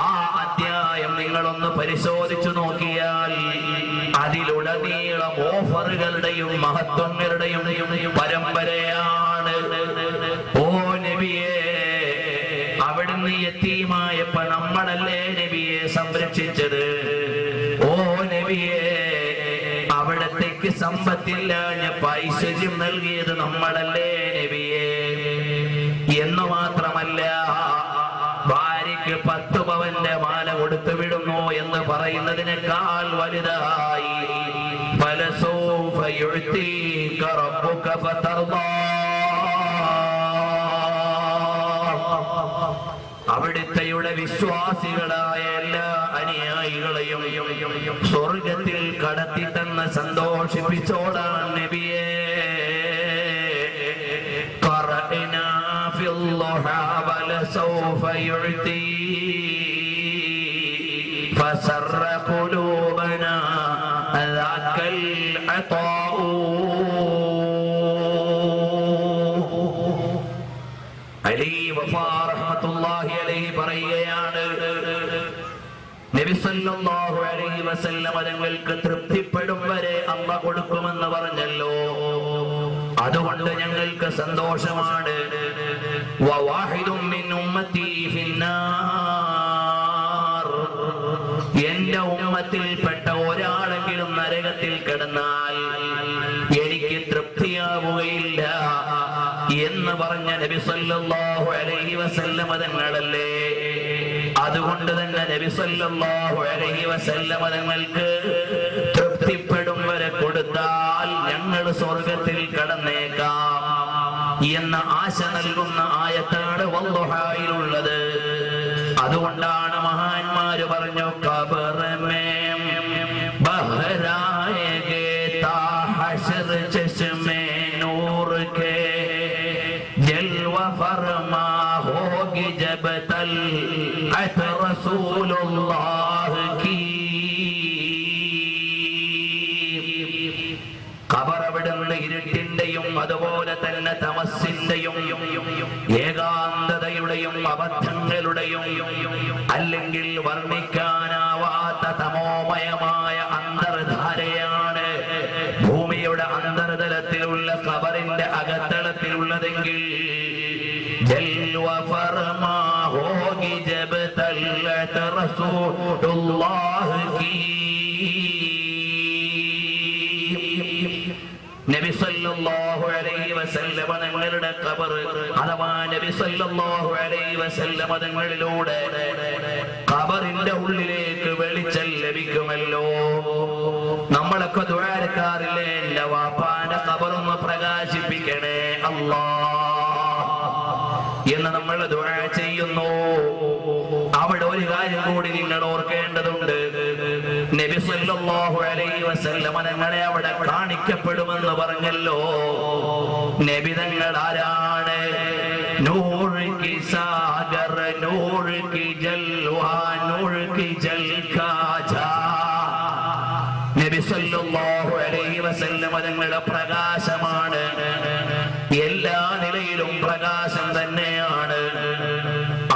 ആ അധ്യായം നിങ്ങളൊന്ന് പരിശോധിച്ചു നോക്കിയാൽ അതിലുടനീളം ഓഫറുകളുടെയും മഹത്വങ്ങളുടെയും പരമ്പരയാണ്. ഓ നബിയേ, അവിടുന്ന് യതീമായപ്പോ നമ്മളല്ലേ നബിയെ സംരക്ഷിച്ചത്? ഓ നബിയേ, അവിടത്തേക്ക് സമ്പത്തില്ലാഞ്ഞപ്പോ ഐശ്വര്യം നൽകിയത് നമ്മളല്ലേ നബിയേ? എന്നു മാത്രമല്ല, ഭാര്യയ്ക്ക് 10 പവന്റെ മാല കൊടുത്തു വിടുന്നു എന്ന് പറയുന്നതിനേക്കാൾ വലുതായി ഫലസൗഫ യുഅ്തീക റബ്ബുക ഫതർദാ, അവിടുത്തെയുടെ വിശ്വാസികളായ എല്ലാ അനുയായികളെയും സ്വർഗത്തിൽ കടത്തി തന്ന് സന്തോഷിപ്പിച്ചോടാൻ നബിയേ. ഖറഅനാ ഫിൽ ളുഹാ വലസൗഫ യുഅ്തീ ഫസറ ഖുലൂബനാ ദാക്കൽ അതാഉ. അലി വഫാ റഹ്മത്തുള്ളാഹി അലൈഹി പറയുകയാണ്, നബി സല്ലല്ലാഹു അലൈഹി വസല്ലം തങ്ങൾക്ക് തൃപ്തിപ്പെടും വരെ അല്ലാഹു കൊടുക്കുമെന്ന് പറഞ്ഞല്ലോ, അതുകൊണ്ട് ഞങ്ങൾക്ക് സന്തോഷമാണ്. വവാഹിദും മിൻ ഉമ്മത്തി ഫിന്നാർ, എന്റെ ഉമ്മത്തിൽപ്പെട്ട ഒരാളെങ്കിലും നരകത്തിൽ കിടന്നാൽ എനിക്ക് തൃപ്തിയാവുകയില്ല എന്ന് പറഞ്ഞ നബി സല്ലല്ലാഹു അലൈഹി വസല്ലം തങ്ങളല്ലേ. അതുകൊണ്ട് തന്നെ നബി സല്ലല്ലാഹു അലൈഹി വസല്ലം തങ്ങൾക്ക് തൃപ്തിപ്പെടും വരെ കൊടുത്താൽ ഞങ്ങൾ സ്വർഗത്തിൽ കടന്നേക്കാം എന്ന ആശ നൽകുന്ന ആയത്താണ് വദ്ദുഹായിലുള്ളത്. അതുകൊണ്ടാണ് മഹാന്മാര് പറഞ്ഞു, ഖബറമേ ബഹരായേഗേ താ ഹശർ ചശ്മേ നൂർ കേ ജൽവ ഫർമാ ഹോഗി ജബ് തൽഅത് റസൂലുള്ളാഹ് കീ. ഖബറവിടുന്ന് ഇരുട്ടിന്റെയും അതുപോലെ തന്നെ തമസ്സിന്റെയും ഏകാന്തതയുടെയും അബദ്ധങ്ങളുടെയും അല്ലെങ്കിൽ വർണ്ണിക്കാനാവാത്ത തമോമയമായ അന്തർധാരയാണ് ഭൂമിയുടെ അന്തർതലത്തിലുള്ള ഖബറിന്റെ അകത്തളത്തിലുള്ളതെങ്കിൽ ജൽവ ഫർമാ ഹോഗി ജബ് തൽഅത് റസൂലുള്ളാഹ് കീ. നബി സല്ലല്ലാഹു അലൈഹി വസല്ലം തങ്ങളുടെ ഖബർ അഥവാ നബി സല്ലല്ലാഹു അലൈഹി വസല്ലം തങ്ങളിലൂടെ ഖബറിന്റെ ഉള്ളിലേക്ക് വെളിച്ചം ലഭിക്കുമല്ലോ. നമ്മളൊക്കെ ദുആരക്കാറില്ലേ, എന്റെ വാപ്പാന്റെ ഖബറൊന്ന് പ്രകാശിപ്പിക്കണേ അല്ലാഹ് എന്ന് നമ്മൾ ദുആ ചെയ്യുന്നു. അവിടെ ഒരു കാര്യം കൂടി നിങ്ങൾ ഓർക്കേണ്ടതുണ്ട്. നബി സല്ലല്ലാഹു അലൈഹി വസല്ലം തങ്ങളെ അവിടെ കാണിക്കപ്പെടുമെന്ന് പറഞ്ഞല്ലോ. നബി തങ്ങൾ ആരാണ്? നൂർ കി സാഗർ, നൂർ കി ജൽവാ, നൂർ കി ജൽകാജാ. നബി സല്ലല്ലാഹു അലൈഹി വസല്ലം തങ്ങളുടെ പ്രകാശമാണ്. എല്ലാ നിലയിലും പ്രകാശം തന്നെയാണ്.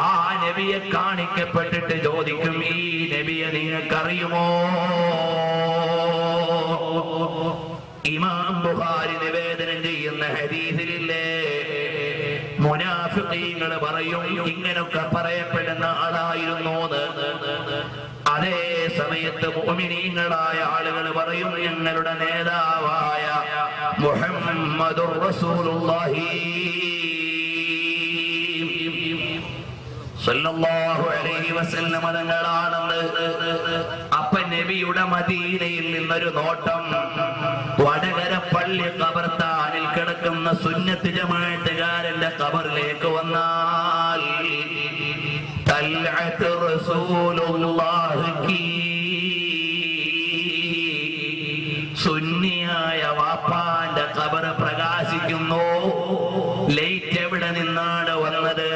ആ നബിയെ കാണിക്കപ്പെട്ടിട്ട് ചോദിക്കും, ഈ നബിയെ നിങ്ങൾക്കറിയുമോ? ഇമാം ബുഖാരി നിവേദനം ചെയ്യുന്ന ഹദീസിലില്ലേ, മുനാഫിഖീങ്ങൾ പറയും ഇങ്ങനൊക്കെ പറയപ്പെടുന്ന ആളായിരുന്നു. അതേ സമയത്ത് മുഅ്മിനീങ്ങളായ ആളുകൾ പറയും ഞങ്ങളുടെ നേതാവായ മുഹമ്മദുർ റസൂലുള്ളാഹി സല്ലല്ലാഹു അലൈഹി വസല്ലം തങ്ങളാണെന്ന്. അപ്പൊ നബിയുടെ മദീനയിൽ നിന്നൊരു നോട്ടം വടകര പള്ളി ഖബർസ്ഥാനിൽ കിടക്കുന്ന സുന്നത്ത് ജമാഅത്തുകാരന്റെ ഖബറിലേക്ക് വന്നാൽ തൽഅത്ത് റസൂലുള്ളാഹി സുന്നിയായ വാപ്പാന്റെ ഖബർ പ്രകാശിക്കുന്നു. ലൈറ്റ് എവിടെ നിന്നാണ് വന്നത്?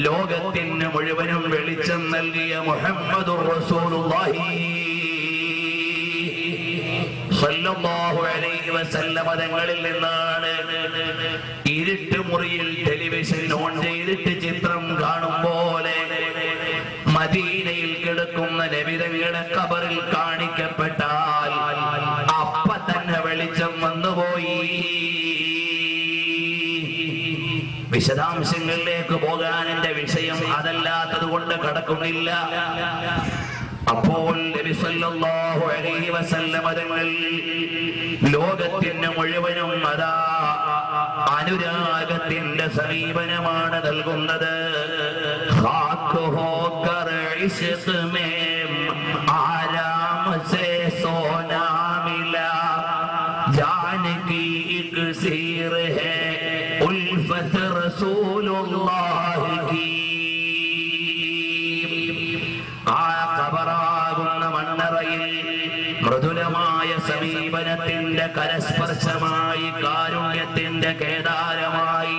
ലോകത്തിന് മുഴുവനും വെളിച്ചം നൽകിയ മുഹമ്മദുർ റസൂലുള്ളാഹി സ്വല്ലല്ലാഹു അലൈഹി വസല്ലം തങ്ങളിൽ നിന്നാണ്. ഇരുട്ട് മുറിയിൽ ടെലിവിഷൻ ഓൺ ചെയ്തിട്ട് ചിത്രം കാണും പോലെ മദീനയിൽ കിടക്കുന്ന നബി തങ്ങളുടെ ഖബറിൽ കാണിക്കപ്പെട്ടാൽ അപ്പ തന്നെ വെളിച്ചം വന്നുപോയി. വിശദാംശങ്ങളിലേക്ക് പോകാൻ എന്റെ വിഷയം അതല്ലാത്തത് കൊണ്ട് കടക്കുന്നില്ല. അപ്പോൾ നബി സല്ലല്ലാഹു അലൈഹി വസല്ലം തങ്ങൾ ലോകത്തിന് മുഴുവനും അതാ അനുരാഗത്തിന്റെ സമീപനമാണ് നൽകുന്നത്. മൃദുലമായ സമീപനത്തിന്റെ കരസ്പർശമായി, കാരുണ്യത്തിന്റെ കേദാരമായി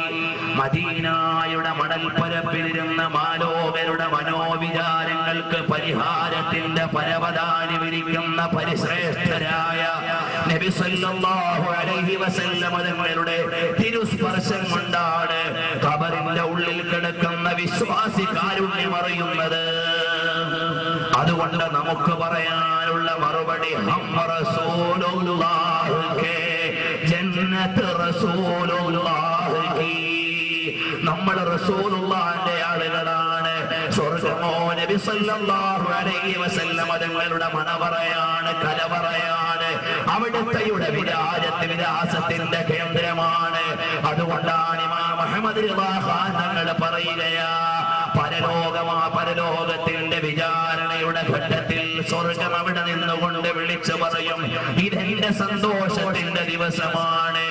മദീനായുടെ മണൽപ്പരപ്പിലിരുന്ന മാലോകരുടെ മനോവിചാരങ്ങൾക്ക് പരിഹാരത്തിന്റെ പരവതാനി വിരിക്കുന്ന പരിശ്രേഷ്ഠരായ നബി സല്ലല്ലാഹു അലൈഹി വസല്ലം തങ്ങളുടെ തിരുസ്പർശം കൊണ്ടാണ് ഖബറിന്റെ ഉള്ളിൽ കിടക്കുന്ന വിശ്വാസി കാരുണ്യം അറിയുന്നത്. അതുകൊണ്ട് നമുക്ക് പറയാനുള്ള മറുപടി ഹം റസൂലുള്ളാഹി കേ ജന്നത്ത് റസൂലുള്ളാഹി. നമ്മൾ റസൂലുള്ളാഹിന്റെ ആളുകളാണ്. സ്വർഗ്ഗമോ നബി സല്ലല്ലാഹു അലൈഹി വസല്ലം തങ്ങളുടെ മണവറയാണ്, കലവറയാണ്. അവിടുത്തെയുടെ വിലാസത്തിന്റെ കേന്ദ്രമാണ്. അതുകൊണ്ടാണ് ഇമാം അഹ്മദ് റിളാ ഖാൻ തങ്ങൾ പറയുകയാ, പരലോകത്തിന്റെ വിചാരണയുടെ ഘട്ടത്തിൽ സ്വർഗം അവിടെ നിന്നുകൊണ്ട് വിളിച്ചു പറയും, ഇതെന്റെ സന്തോഷത്തിന്റെ ദിവസമാണ്.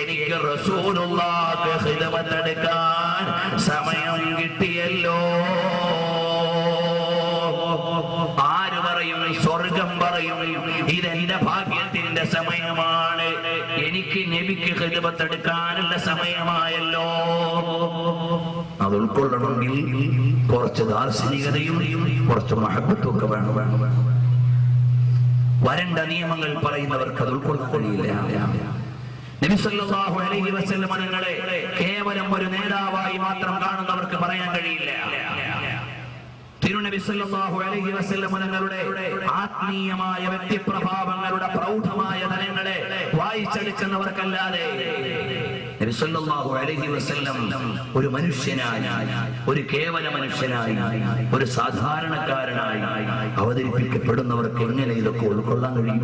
എനിക്ക് റസൂലുള്ളാഹിക്ക് ഖിദ്മത്ത് എടുക്കാൻ സമയം കിട്ടിയല്ലോ. ആര് പറയും? സ്വർഗം പറയും, ഇതെന്റെ ഭാഗ്യത്തിന്റെ സമയമാണ്. എനിക്ക് നബിക്ക് ഖിദ്മത്ത് എടുക്കാനുള്ള സമയമായല്ലോ. അത് ഉൾക്കൊള്ളണമെങ്കിൽ കുറച്ച് ദാർശനികതയും കുറച്ച് മഹബത്തും ഒക്കെ വേണം. വരണ്ട നിയമങ്ങൾ പറയുന്നവർക്ക് അത് ഉൾക്കൊള്ളാൻ കഴിയില്ല. നബി സല്ലല്ലാഹു അലൈഹി വസല്ലം തങ്ങളെ കേവലം ഒരു നേതാവായി മാത്രം കാണുന്നവർക്ക് പറയാൻ കഴിയില്ല. തിരുനബി സല്ലല്ലാഹു അലൈഹി വസല്ലം തങ്ങളുടെ ആത്മീയമായ വ്യക്തിപ്രഭാവങ്ങളുടെ പ്രൗഢമായ തലങ്ങളെ വായിച്ചെടുക്കുന്നവർക്കല്ലാതെ നബി സല്ലല്ലാഹു അലൈഹി വസല്ലം ഒരു മനുഷ്യനായി, ഒരു കേവല മനുഷ്യനായി, ഒരു സാധാരണക്കാരനായി അവതരിപ്പിക്കപ്പെടുന്നവർക്ക് എങ്ങനെ ഇതൊക്കെ ഉൾക്കൊള്ളാൻ കഴിയും?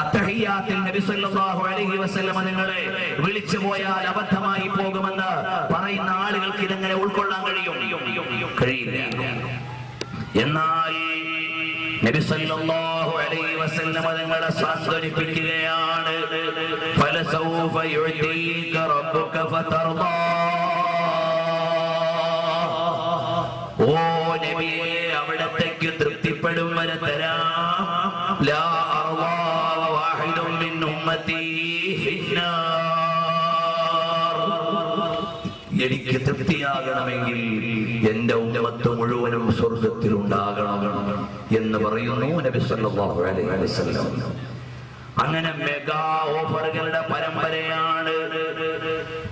അത്തഹിയ്യാത്തിൽ നബി സല്ലല്ലാഹു അലൈഹി വസല്ലം തങ്ങളെ വിളിച്ചു പോയാൽ അബദ്ധമായി പോകുമെന്ന് പറയുന്ന ആളുകൾക്ക് ഇതെങ്ങനെ ഉൾക്കൊള്ളാൻ കഴിയില്ല. എന്നാൽ നബി സല്ലല്ലാഹു അലൈഹി വസല്ലം തങ്ങളെ സാന്ത്വനിപ്പിക്കുകയാണ്. ഫലസൗഫ യുഅതീക റബ്ബുക ഫതർദാ. ഓ നബിയെ, അവിടത്തേക്ക് തൃപ്തിപ്പെടും വരെ തരാം. ലാ അർവാ വാഹിദുൻ മിൻ ഉമ്മത്തി ഫിന്നാർ. എനിക്ക് തൃപ്തിയാകണമെങ്കിൽ എന്റെ ഉമ്മത്ത് മുഴുവനും സ്വർഗത്തിൽ ഉണ്ടാകണം എന്ന് പറയുന്നു നബി സല്ലല്ലാഹു അലൈഹി വസല്ലം. അങ്ങനെ മെഗാ ഓഫറുകളുടെ പരമ്പരയാണ്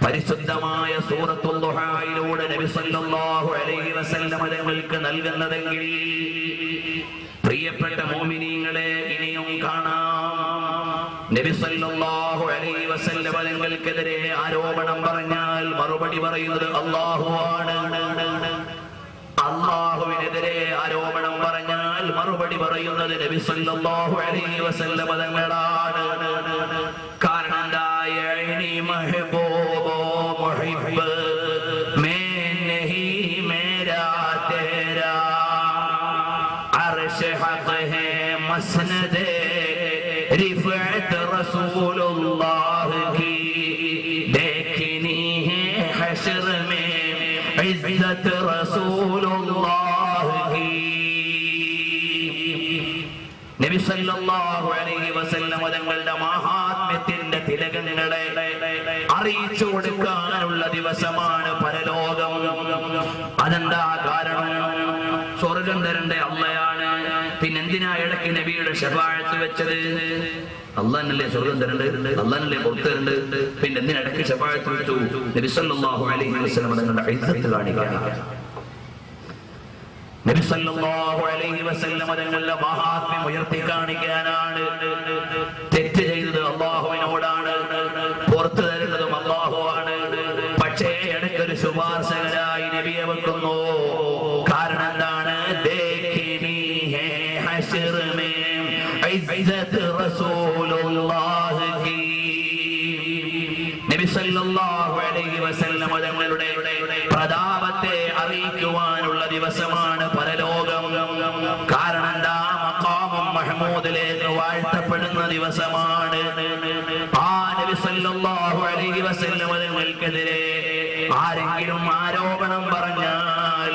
പരിശുദ്ധമായ സൂറത്തുൽ ദുഹായിലൂടെ നബി സല്ലല്ലാഹു അലൈഹി വസല്ലം തങ്ങൾക്ക് നൽകുന്നതെങ്കിൽ പ്രിയപ്പെട്ട മുഅ്മിനീങ്ങളെ, ഇനിയും കാണാം. നബി സല്ലല്ലാഹു അലൈഹി വസല്ലം തങ്ങൾക്കെതിരെ ആരോപണം പറഞ്ഞാൽ മറുപടി പറയുന്നത് അല്ലാഹുവാണ്. അല്ലാഹുവിനെതിരെ ആരോപണം പറഞ്ഞാൽ മറുപടി പറയുന്നത് നബി സല്ലല്ലാഹു അലൈഹി വസല്ലം തങ്ങളാണ്. കാരണം ദായനി മഹബൂബോ മുഹിബ്ബ് മേ നഹി മേരാ തേരാ അർശ് ഹഖ് ഹേ മസ്നദേ റിഫഅത് റസൂലുള്ളാഹ് की देखनी है हश्र में इज्जत रसूलुल्लाह की. നബി സല്ലല്ലാഹു അലൈഹി വസല്ലം തങ്ങളുടെ മഹാത്മ്യത്തിന്റെ തിലകങ്ങളെ അറിയിച്ചു കൊടുക്കാനുള്ള ദിവസമാണ് പരലോകം. അതെന്താ കാരണം? സ്വർഗം തരണ്ട അള്ളയാണ്. പിന്നെന്തിനാ ഇടയ്ക്ക് നബിയുടെ ശഫാഅത്ത് വെച്ചത്? അള്ളാഹ്നല്ലേ സ്വർഗം തരണ്ട്, അള്ളാഹ്നല്ലേ പുറത്ത് തരണ്ട്, പിന്നെ എന്തിനാ ഇടയ്ക്ക് ശഫാഅത്ത് വെച്ചു? നബി സല്ലല്ലാഹു അലൈഹി വസല്ലം തങ്ങളുടെ ഇസ്സത്ത് കാണിക്കാനാണ്. നബി സല്ലല്ലാഹു അലൈഹി വസല്ലം തങ്ങളുടെ മഹാത്മ്യം ഉയർത്തി കാണിക്കാനാണ്. തെറ്റ് ചെയ്തത് അള്ളാഹുവിനോടാണ്, പുറത്തു തരുന്നതും അള്ളാഹുവാണ്. പക്ഷേ ഇടയ്ക്കൊരു ശുപാർശകരായി നബിയെ വെക്കുന്നു. കാരണം എന്താണ്? നബി സല്ലല്ലാഹു അലൈഹി വസല്ലം തങ്ങളുടെ പ്രതാപത്തെ അറിയിക്കുവാനുള്ള ദിവസമാണ് പരലോകം. കാരണം എന്താ? മഖാമും മഹ്മൂദിലേക്ക് വാഴ്ത്തപ്പെടുന്ന ദിവസമാണ്. ആ നബി സല്ലല്ലാഹു അലൈഹി വസല്ലം തങ്ങൾക്കെതിരെ ആരെങ്കിലും ആരോപണം പറഞ്ഞാൽ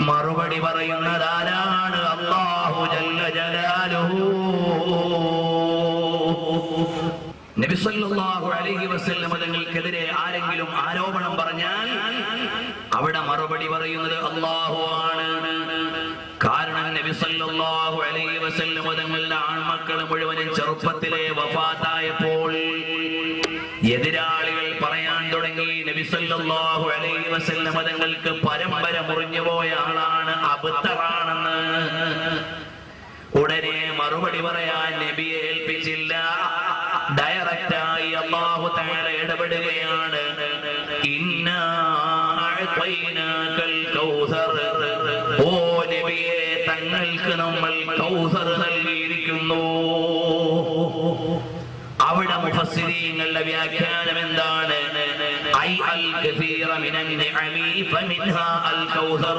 മറുപടി പറയുന്നതാരാണ്? അല്ലാഹു ജല്ല ജലാലുഹു. നബി സല്ലല്ലാഹു അലൈഹി വസല്ലം തങ്ങൾക്കെതിരെ ആരെങ്കിലും ആരോപണം പറഞ്ഞാൽ അവിടെ മറുപടി പറയുന്നത് അല്ലാഹു ആണ്. കാരണം നബി സല്ലല്ലാഹു അലൈഹി വസല്ലം തങ്ങളുടെ ആൺമക്കൾ മുഴുവനും ചെറുപ്പത്തിലെ വഫാത്തായപ്പോൾ എതിരാളികൾ പറയാൻ തുടങ്ങി, നബി സല്ലല്ലാഹു അലൈഹി വസല്ലം തങ്ങൾക്ക് പരമ്പര മുറിഞ്ഞുപോയ ആളാണ്, അബ്തറാണെന്ന്. ഉടനെ മറുപടി പറയാൻ നബിയെ ഏൽപ്പിച്ചില്ല. ഡയറക്റ്റായി അല്ലാഹു തആല ഇടപെടുകയാണ്. ഇന്നാ അഅ്തൈനാകൽ കൗസർ. ഓ നബിയെ, തങ്ങൾക്ക് നമ്മൾ കൗസർ നൽകിയിരിക്കുന്നു. അവിടെ മുഫസ്സിരീങ്ങളുടെ വ്യാഖ്യാനം എന്താണ്? ഐ അൽ കസീറ മിനൻ നിഅമി ഫമിൻഹാ അൽ കൗസർ.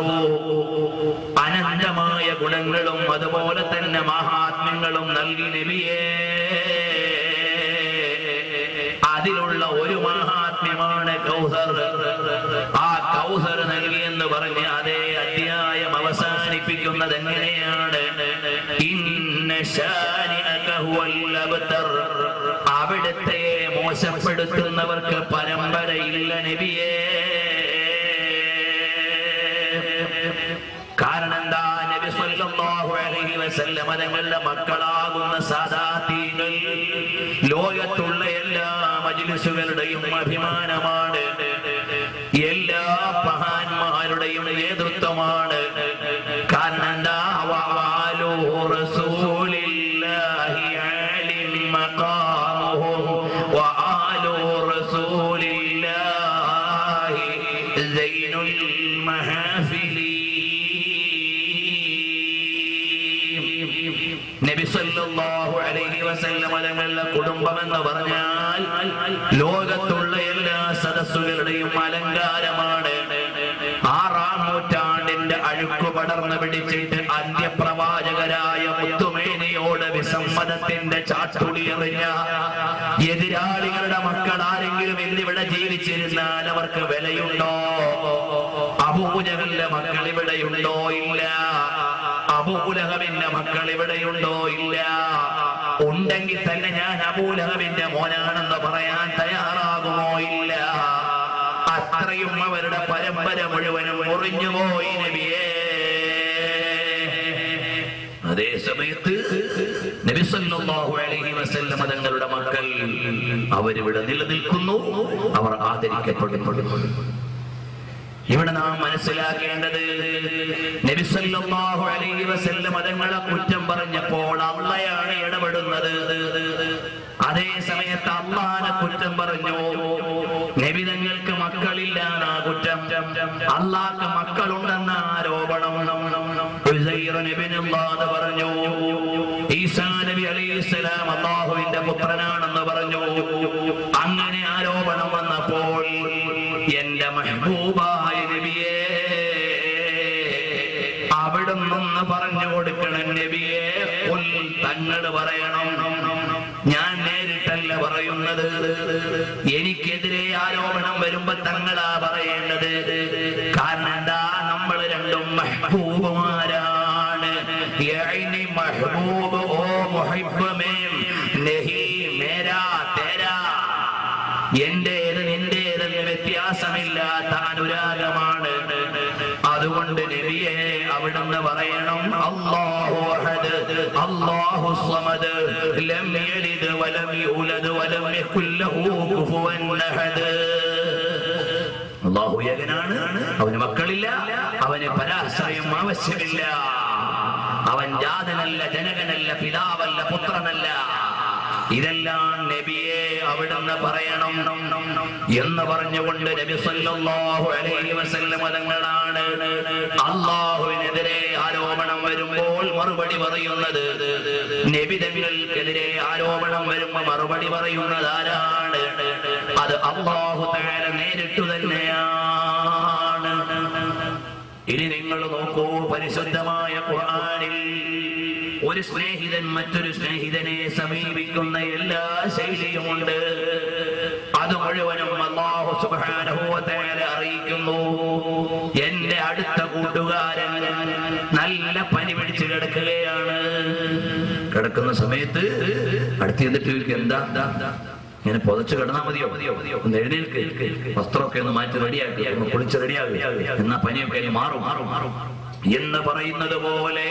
അനന്തമായ ഗുണങ്ങളും അതുപോലെ തന്നെ മഹാത്മ്യങ്ങളും നൽകി നബിയെ. അതിലുള്ള ഒരു മഹാത്മ്യമാണ് കൗസർ. ആ കൗസർ നൽകി എന്ന് പറഞ്ഞ് അതേ അധ്യായം അവസാനിപ്പിക്കുന്നത് എങ്ങനെയാണ്? ഇന്ന ശാനിഅക ഹുവൽ അബ്തർ. അവിടുത്തെ മോശപ്പെടുത്തുന്നവർക്ക് പരമ്പരയില്ല നബിയേ. കാരണം എന്താ? നബി സല്ലല്ലാഹു അലൈഹി വസല്ലം തങ്ങളുടെ മക്കളാകുന്ന സാദാതീങ്ങൾ ലോകത്തുള്ള എല്ലാ മജ്ലിസുകളുടെയും അഭിമാനമാണ്, എല്ലാ മഹാന്മാരുടെയും നേതൃത്വമാണ്. കാരണം എന്താ? വആലു റസൂലില്ലാഹി അലിം മഖാമുഹും വആലു റസൂലില്ലാഹി സൈനുൽ മഹാഫിലി. നബി സല്ലല്ലാഹു അലൈഹി വസല്ലം തങ്ങളുടെ കുടുംബം എന്ന് പറഞ്ഞാൽ ലോകത്തുള്ള എല്ലാ സദസ്സുകളുടെയും അലങ്കാരമാണ്. 6-ാം നൂറ്റാണ്ടിന്റെ അഴുക്കു പടർന്നു പിടിച്ചിട്ട് അന്ത്യപ്രവാചകരായ മുത്തുമേനിയോട് വിസമ്മതത്തിന്റെ ചാട്ടുളി എറിഞ്ഞ എതിരാളികളുടെ മക്കൾ ആരെങ്കിലും ഇന്നിവിടെ ജീവിച്ചിരുന്നാൽ അവർക്ക് വിലയുണ്ടോ? അബൂജഹലിന്റെ മക്കൾ ഇവിടെയുണ്ടോ? ഇല്ല. അബൂലഹബിന്റെ മക്കൾ ഇവിടെയുണ്ടോ? ഇല്ല. ഉണ്ടെങ്കിൽ തന്നെ ഞാൻ അബൂലഹബിന്റെ മോനാണെന്ന് പറയാൻ തയ്യാറാകുമോ? ഇല്ല. അത്രയും അവരുടെ പരമ്പര മുഴുവനും മുറിഞ്ഞുപോയി നബിയേ. അതേ സമയത്ത് നബി സല്ലല്ലാഹു അലൈഹി വസല്ലം തങ്ങളുടെ മക്കൾ അവരിവിടെ നിലനിൽക്കുന്നു, അവർ ആദരിക്കപ്പെടുന്നു. ഇവിടെ നാം മനസ്സിലാക്കേണ്ടത്, നബി സല്ലല്ലാഹു അലൈഹി വസല്ലം തങ്ങളെ കുറ്റം പറഞ്ഞപ്പോൾ അള്ളയാണ് ഇടപെടുന്നത്. അതേ സമയത്ത് അള്ളാനെ കുറ്റം പറഞ്ഞു. നബി തങ്ങൾക്ക് മക്കളില്ലാന്നാ കുറ്റം, അള്ളാഹ്ക്ക് മക്കളുണ്ടെന്ന ആരോപണം. ഉസൈർ നബിയുള്ളാഹ് പറഞ്ഞു. ഈസാ നബി അലൈഹിസ്സലാം അല്ലാഹുവിന്റെ പുത്രനാണെന്ന് പറഞ്ഞു. അങ്ങനെ ആരോപണം വന്നപ്പോൾ എന്റെ മെഹബൂബായ നബിയേ, അവിടുന്ന് പറഞ്ഞു കൊടുക്കണം നബിയേ. തങ്ങൾ പറയണം, ഞാൻ നേരിട്ടല്ല പറയുന്നത്. എനിക്കെതിരെ ആരോപണം വരുമ്പോ തങ്ങളാ പറയേണ്ടത്. കാരണം എന്താ? നമ്മൾ രണ്ടും മെഹബൂബുമാരാണ്. महबूब ओ मुहिब में नहीं मेरा എന്റേത് നിന്റേതെന്ന് വ്യത്യാസമില്ലാത്ത അനുരാഗമാണ്. അതുകൊണ്ട് നബിയെ അവിടുന്ന് പറയണം അല്ലാഹു അഹദ് അല്ലാഹു സമദ് ലം യലിദ് വലം യൂലദ് വലം യകുൽ ലഹു കുഫുവൻ അഹദ്. അല്ലാഹു ഏകനാണ്, അവന് മക്കളില്ല, അവന് പരാശ്രയം ആവശ്യമില്ല. അവൻ ജാതനല്ല, ജനകനല്ല, പിതാവല്ല, പുത്രനല്ല. ഇതെല്ലാം നബിയെ അവിടുന്ന് പറയണം എന്ന് പറഞ്ഞുകൊണ്ട് നബി സല്ലല്ലാഹു അലൈഹി വസല്ലം തങ്ങളാണ് അല്ലാഹുവിനെതിരെ ആരോപണം വരുമ്പോൾ മറുപടി പറയുന്നത്. നബി തങ്ങൾക്കെതിരെ ആരോപണം വരുമ്പോൾ മറുപടി പറയുന്നത് ആരാണ്? അത് അല്ലാഹു തആല നേരിട്ടു തന്നെയാണ്. ഇനി നിങ്ങൾ നോക്കൂ, പരിശുദ്ധമായ ഖുർആനിൽ ഒരു സ്നേഹിതൻ മറ്റൊരു സ്നേഹിതനെ സമീപിക്കുന്ന എല്ലാ ശൈലിയുമുണ്ട്. അത് മുഴുവനും അല്ലാഹു സുബ്ഹാനഹു വ തആല അറിയിക്കുന്നു. എന്റെ അടുത്ത കൂട്ടുകാരൻ നല്ല പനി പിടിച്ച് കിടക്കുകയാണ്. കിടക്കുന്ന സമയത്ത് അടുത്ത് ചെന്നിട്ട് എന്താ ഇങ്ങനെ പൊതച്ച് കിടന്നാ മതിയോ? ഒന്ന് എഴുന്നേൽക്ക്, വസ്ത്രമൊക്കെ ഒന്ന് മാറ്റി റെഡിയാക്കി, ഒന്ന് കുളിച്ച് റെഡിയാകുക, എന്നാ പനിയൊക്കെ മാറും എന്ന് പറയുന്നത് പോലെ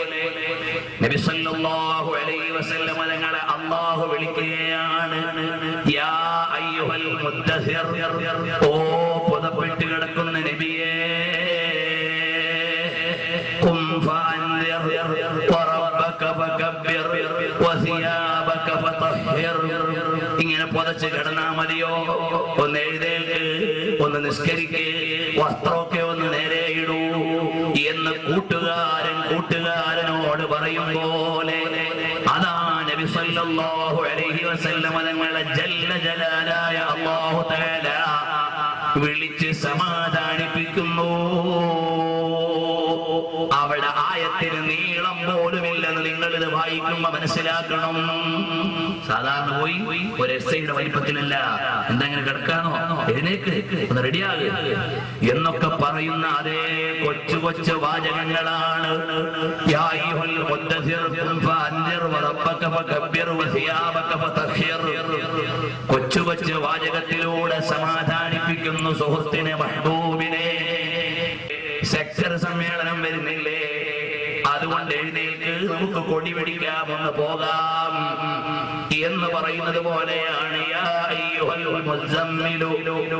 നബി സല്ലല്ലാഹു അലൈഹി വസല്ലം തങ്ങളെ അല്ലാഹു വിളിക്കുകയാണ്. യാ അയ്യുഹൽ മുദ്ദസിർ, ഓ പുതപ്പെട്ട് കിടക്കുന്ന നബിയേ, ഖും ഫഅൻദിർ വറബ്ബക ഫകബ്ബിർ വസിയാബക ഫതഹിർ. ഇങ്ങനെ പുതച്ച് കിടന്നാ മതിയോ? ഒന്ന് എഴുന്നേൽക്ക്, ഒന്ന് നിസ്കരിക്ക്, വസ്ത്രമൊക്കെ ഒന്ന് നേരെ ഇടൂ എന്ന് കൂട്ടുകാരനോട് പറയും പോലെ അതാ നബി സല്ലല്ലാഹു അലൈഹി വസല്ലം തങ്ങളെ ജല്ല ജലാലായ അല്ലാഹു തആല വിളിച്ച് സമാധാനിപ്പിക്കുന്നു. അവിടെ ആയത്തിന് നീളം പോലുമില്ലെന്ന് നിങ്ങൾ ഇത് വായിക്കുമ്പോ മനസ്സിലാക്കണം. സാധാരണ പോയി ഒരു എസ്ഐയുടെ വലിപ്പത്തിലല്ല, എന്തെങ്കിലും കിടക്കാനോ എഴുന്നേക്ക്, ഒന്ന് റെഡിയാകുക എന്നൊക്കെ പറയുന്ന അതേ കൊച്ചു കൊച്ചു വാചകങ്ങളാണ്. യാ അയ്യുഹൽ മുദ്ദസിർ ഖും ഫഅൻദിർ വറബ്ബക ഫകബ്ബിർ വസിയാബക ഫതഹിർ. കൊച്ചു കൊച്ചു വാചകത്തിലൂടെ സമാധാനിപ്പിക്കുന്നു സുഹൃത്തിനെ, മഹ്ബൂബിനെ. സെക്ടർ സമ്മേളനം വരുന്നില്ലേ, അതുകൊണ്ട് എഴുന്നേൽക്ക്, നമുക്ക് കൊടി പിടിക്കാം, ഒന്ന് പോകാം എന്ന് പറയുന്നത് പോലെയാണ്. യാ അയ്യുഹൽ മുസമ്മിലു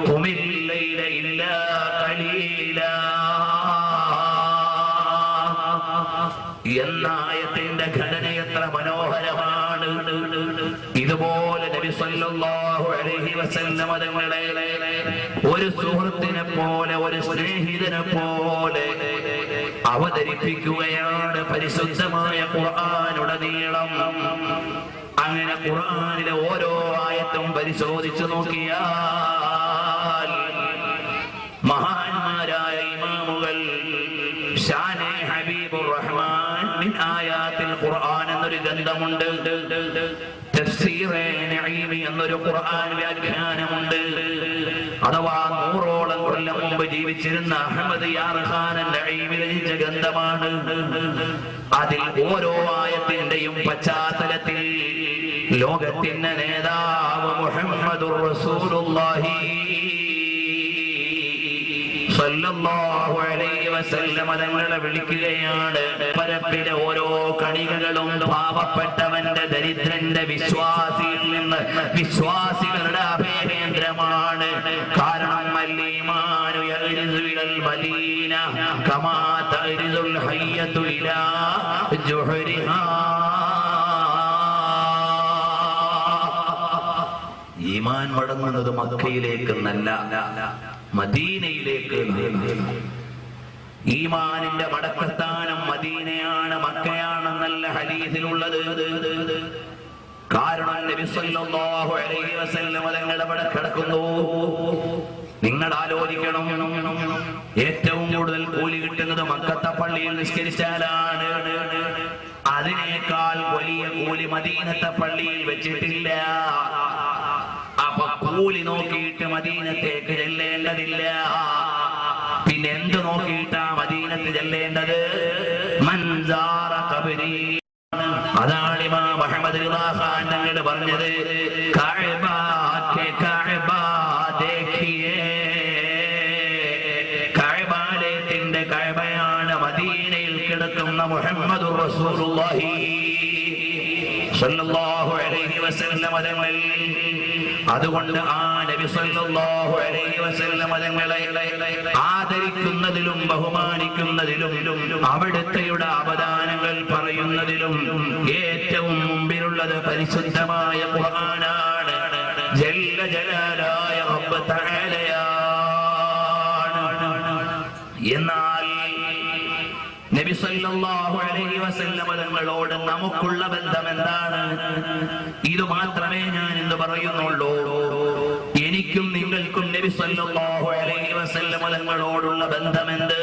ഖുമിൽ ലൈല ഇല്ലാ ഖലീലാ എന്ന ആയത്തിന്റെ ഘടന എത്ര മനോഹരമാണ്. ഇതുപോലെ നബി സല്ലല്ലാഹു അലൈഹി വസല്ലം തങ്ങളെ ഒരു സുഹൃത്തിനെ പോലെ, ഒരു സ്നേഹിതനെ പോലെ അവതരിപ്പിക്കുകയാണ് പരിശുദ്ധമായ ഖുർആനുടനീളം. അങ്ങനെ ഖുർആനിലെ ഓരോ ആയത്തും പരിശോധിച്ചു നോക്കിയാൽ മഹാന്മാരായ ഇമാമുകൾ ഷാനെ ഹബീബുർ റഹ്മാൻ മിൻ ആയാത്തിൽ ഖുർആൻ എന്നൊരു ഗ്രന്ഥമുണ്ട്. തഫ്സീറെ നഈമി എന്നൊരു ഖുർആൻ വ്യാഖ്യാനമുണ്ട്. അഥവാ 100ഓളം കൊല്ലം മുമ്പ് ജീവിച്ചിരുന്ന അഹ്മദ് യാർ ഖാൻ നഈമി രചിച്ച ഗ്രന്ഥമാണ്. അതിൽ ഓരോ ആയത്തിന്റെയും പശ്ചാത്തലത്തിൽ ലോകത്തിന്റെ നേതാവ് മുഹമ്മദുർ റസൂലുള്ളാഹി സല്ലല്ലാഹു അലൈഹി വസല്ലം തങ്ങളെ വിളിക്കുകയാണ്. പരപ്പിലെ ഓരോ കണികകളും പാവപ്പെട്ടവന്റെ, ദരിദ്രന്റെ, വിശ്വാസിയിൽ നിന്ന് വിശ്വാസികളുടെ അഭയകേന്ദ്രമാണ്. കാരണം മല്ലീമാനു യഗ്രിസു ഇലൽ മദീന കമാ തഗ്രിസുൽ ഹയ്യതു ഇലാ ജുഹരിഹാ. ഈമാൻ മടങ്ങുന്നത് മക്കയിലേക്ക് എന്നല്ല, മദീനയിലേക്ക്. ഈമാനിന്റെ മടക്കസ്ഥാനം മദീനയാണ്, മക്കയാണെന്നല്ല ഹദീസിലുള്ളത്. കാരണം നബി സല്ലല്ലാഹു അലൈഹി വസല്ലം തങ്ങൾ അവിടെ കിടക്കുന്നു. നിങ്ങൾ ആലോചിക്കണം, ഏറ്റവും കൂടുതൽ കൂലി കിട്ടുന്നത് മക്കത്തെ പള്ളിയിൽ നിസ്കരിച്ചാലാണ്. അതിനേക്കാൾ വലിയ കൂലി മദീനത്തെ പള്ളിയിൽ വെച്ചിട്ടില്ല. അപ്പൊ കൂലി നോക്കിയിട്ട് മദീനത്തേക്ക് ചെല്ലേണ്ടതില്ല. പിന്നെ എന്ത് നോക്കിയിട്ടാ മദീനത്ത് ചെല്ലേണ്ടത്? മൻസാറ ഖബരി. അതാണ് ഇമാം അഹ്മദ് റിളാ ഖാൻ തങ്ങൾ പറഞ്ഞത്, കഅബ കെ കഅബ സല്ലല്ലാഹു അലൈഹി വസല്ലം തങ്ങൾ. അതുകൊണ്ട് ആ നബി സല്ലല്ലാഹു അലൈഹി വസല്ലം തങ്ങളെ ആദരിക്കുന്നതിലും ബഹുമാനിക്കുന്നതിലും അവിടുത്തെയുടെ അവദാനങ്ങൾ പറയുന്നതിലും ഏറ്റവും മുമ്പിലുള്ളത് പരിശുദ്ധമായ ഖുർആനാണ്. ജല്ല ജലാലായ റബ്ബ് തആലയാണ്. എന്നാൽ നബി സല്ലല്ലാഹു അലൈഹി വസല്ലം തങ്ങളോട് നമുക്കുള്ള ബന്ധം എന്താണ്? ഇത് മാത്രമേ ഞാൻ ഇന്ന് പറയുന്നുള്ളൂ. എനിക്കും നിങ്ങൾക്കും നബി സല്ലല്ലാഹു അലൈഹി വസല്ലം തങ്ങളോടുള്ള ബന്ധമെന്ത്?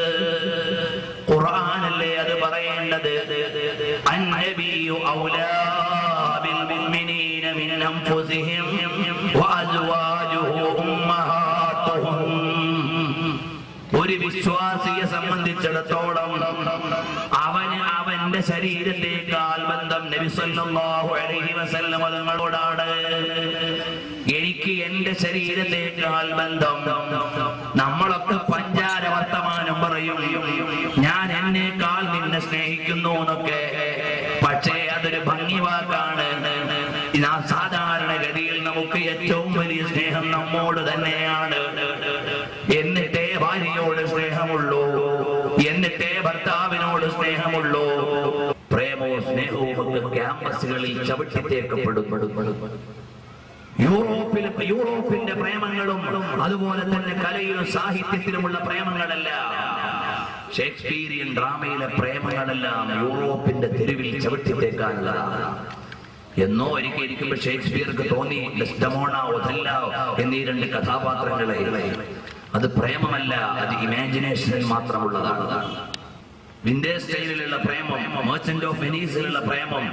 ഖുർആനല്ലേ അത് പറയേണ്ടത്. അന്നബിയു ഔലാ ബിൽ മുഅ്മിനീന മിൻ അൻഫുസിഹിം വഅസ്വാജുഹു ഉമ്മഹാത്തുഹും. ഒരു വിശ്വാസിയെ സംബന്ധിച്ചിടത്തോളം അവന്റെ ശരീരത്തേക്കാൾ ബന്ധം നബി സല്ലല്ലാഹു അലൈഹി വസല്ലം തങ്ങളോടാണ്. എനിക്ക് എന്റെ ശരീരത്തേക്കാൾ ബന്ധം. നമ്മളൊക്കെ പഞ്ചാര വർത്തമാനം പറയും, ഞാൻ എന്നേക്കാൾ നിന്നെ സ്നേഹിക്കുന്നു എന്നൊക്കെ. പക്ഷേ അതൊരു ഭംഗി വാക്കാണ്. സാധാരണഗതിയിൽ നമുക്ക് ഏറ്റവും വലിയ സ്നേഹം നമ്മോട് തന്നെയാണ്. എന്നിട്ടേ ഭാര്യയോട് സ്നേഹമുള്ളൂ, എന്നിട്ടേ ഭർത്താവിനോട് സ്നേഹമുള്ളൂ. പ്രേമവും സ്നേഹവും ഒക്കെ ക്യാമ്പസുകളിൽ ചവിട്ടിത്തേക്കപ്പെടും. യൂറോപ്പിന്റെ പ്രേമങ്ങളും അതുപോലെ തന്നെ കലയിലും സാഹിത്യത്തിലുമുള്ള പ്രേമങ്ങളല്ല, ഷേക്സ്പീരിയൻ ഡ്രാമയിലെ പ്രേമങ്ങളെല്ലാം യൂറോപ്പിന്റെ തെരുവിൽ ചവിട്ടിത്തേക്കാനുള്ളതാണ്. എന്നോ ഒരിക്കൽ ഇരിക്കുമ്പോൾ ഷേക്സ്പിയർക്ക് തോന്നി ഡെസ്ഡെമോണ, ഒഥല്ലോ എന്നീ രണ്ട് കഥാപാത്രങ്ങളെ. അത് പ്രേമമല്ല, അത് ഇമാജിനേഷനിൽ മാത്രമുള്ളതാണ്. വിന്റേജ് സ്റ്റൈലിലുള്ള പ്രേമം, മെർച്ചന്റ് ഓഫ് വെനീസിലുള്ള പ്രേമം,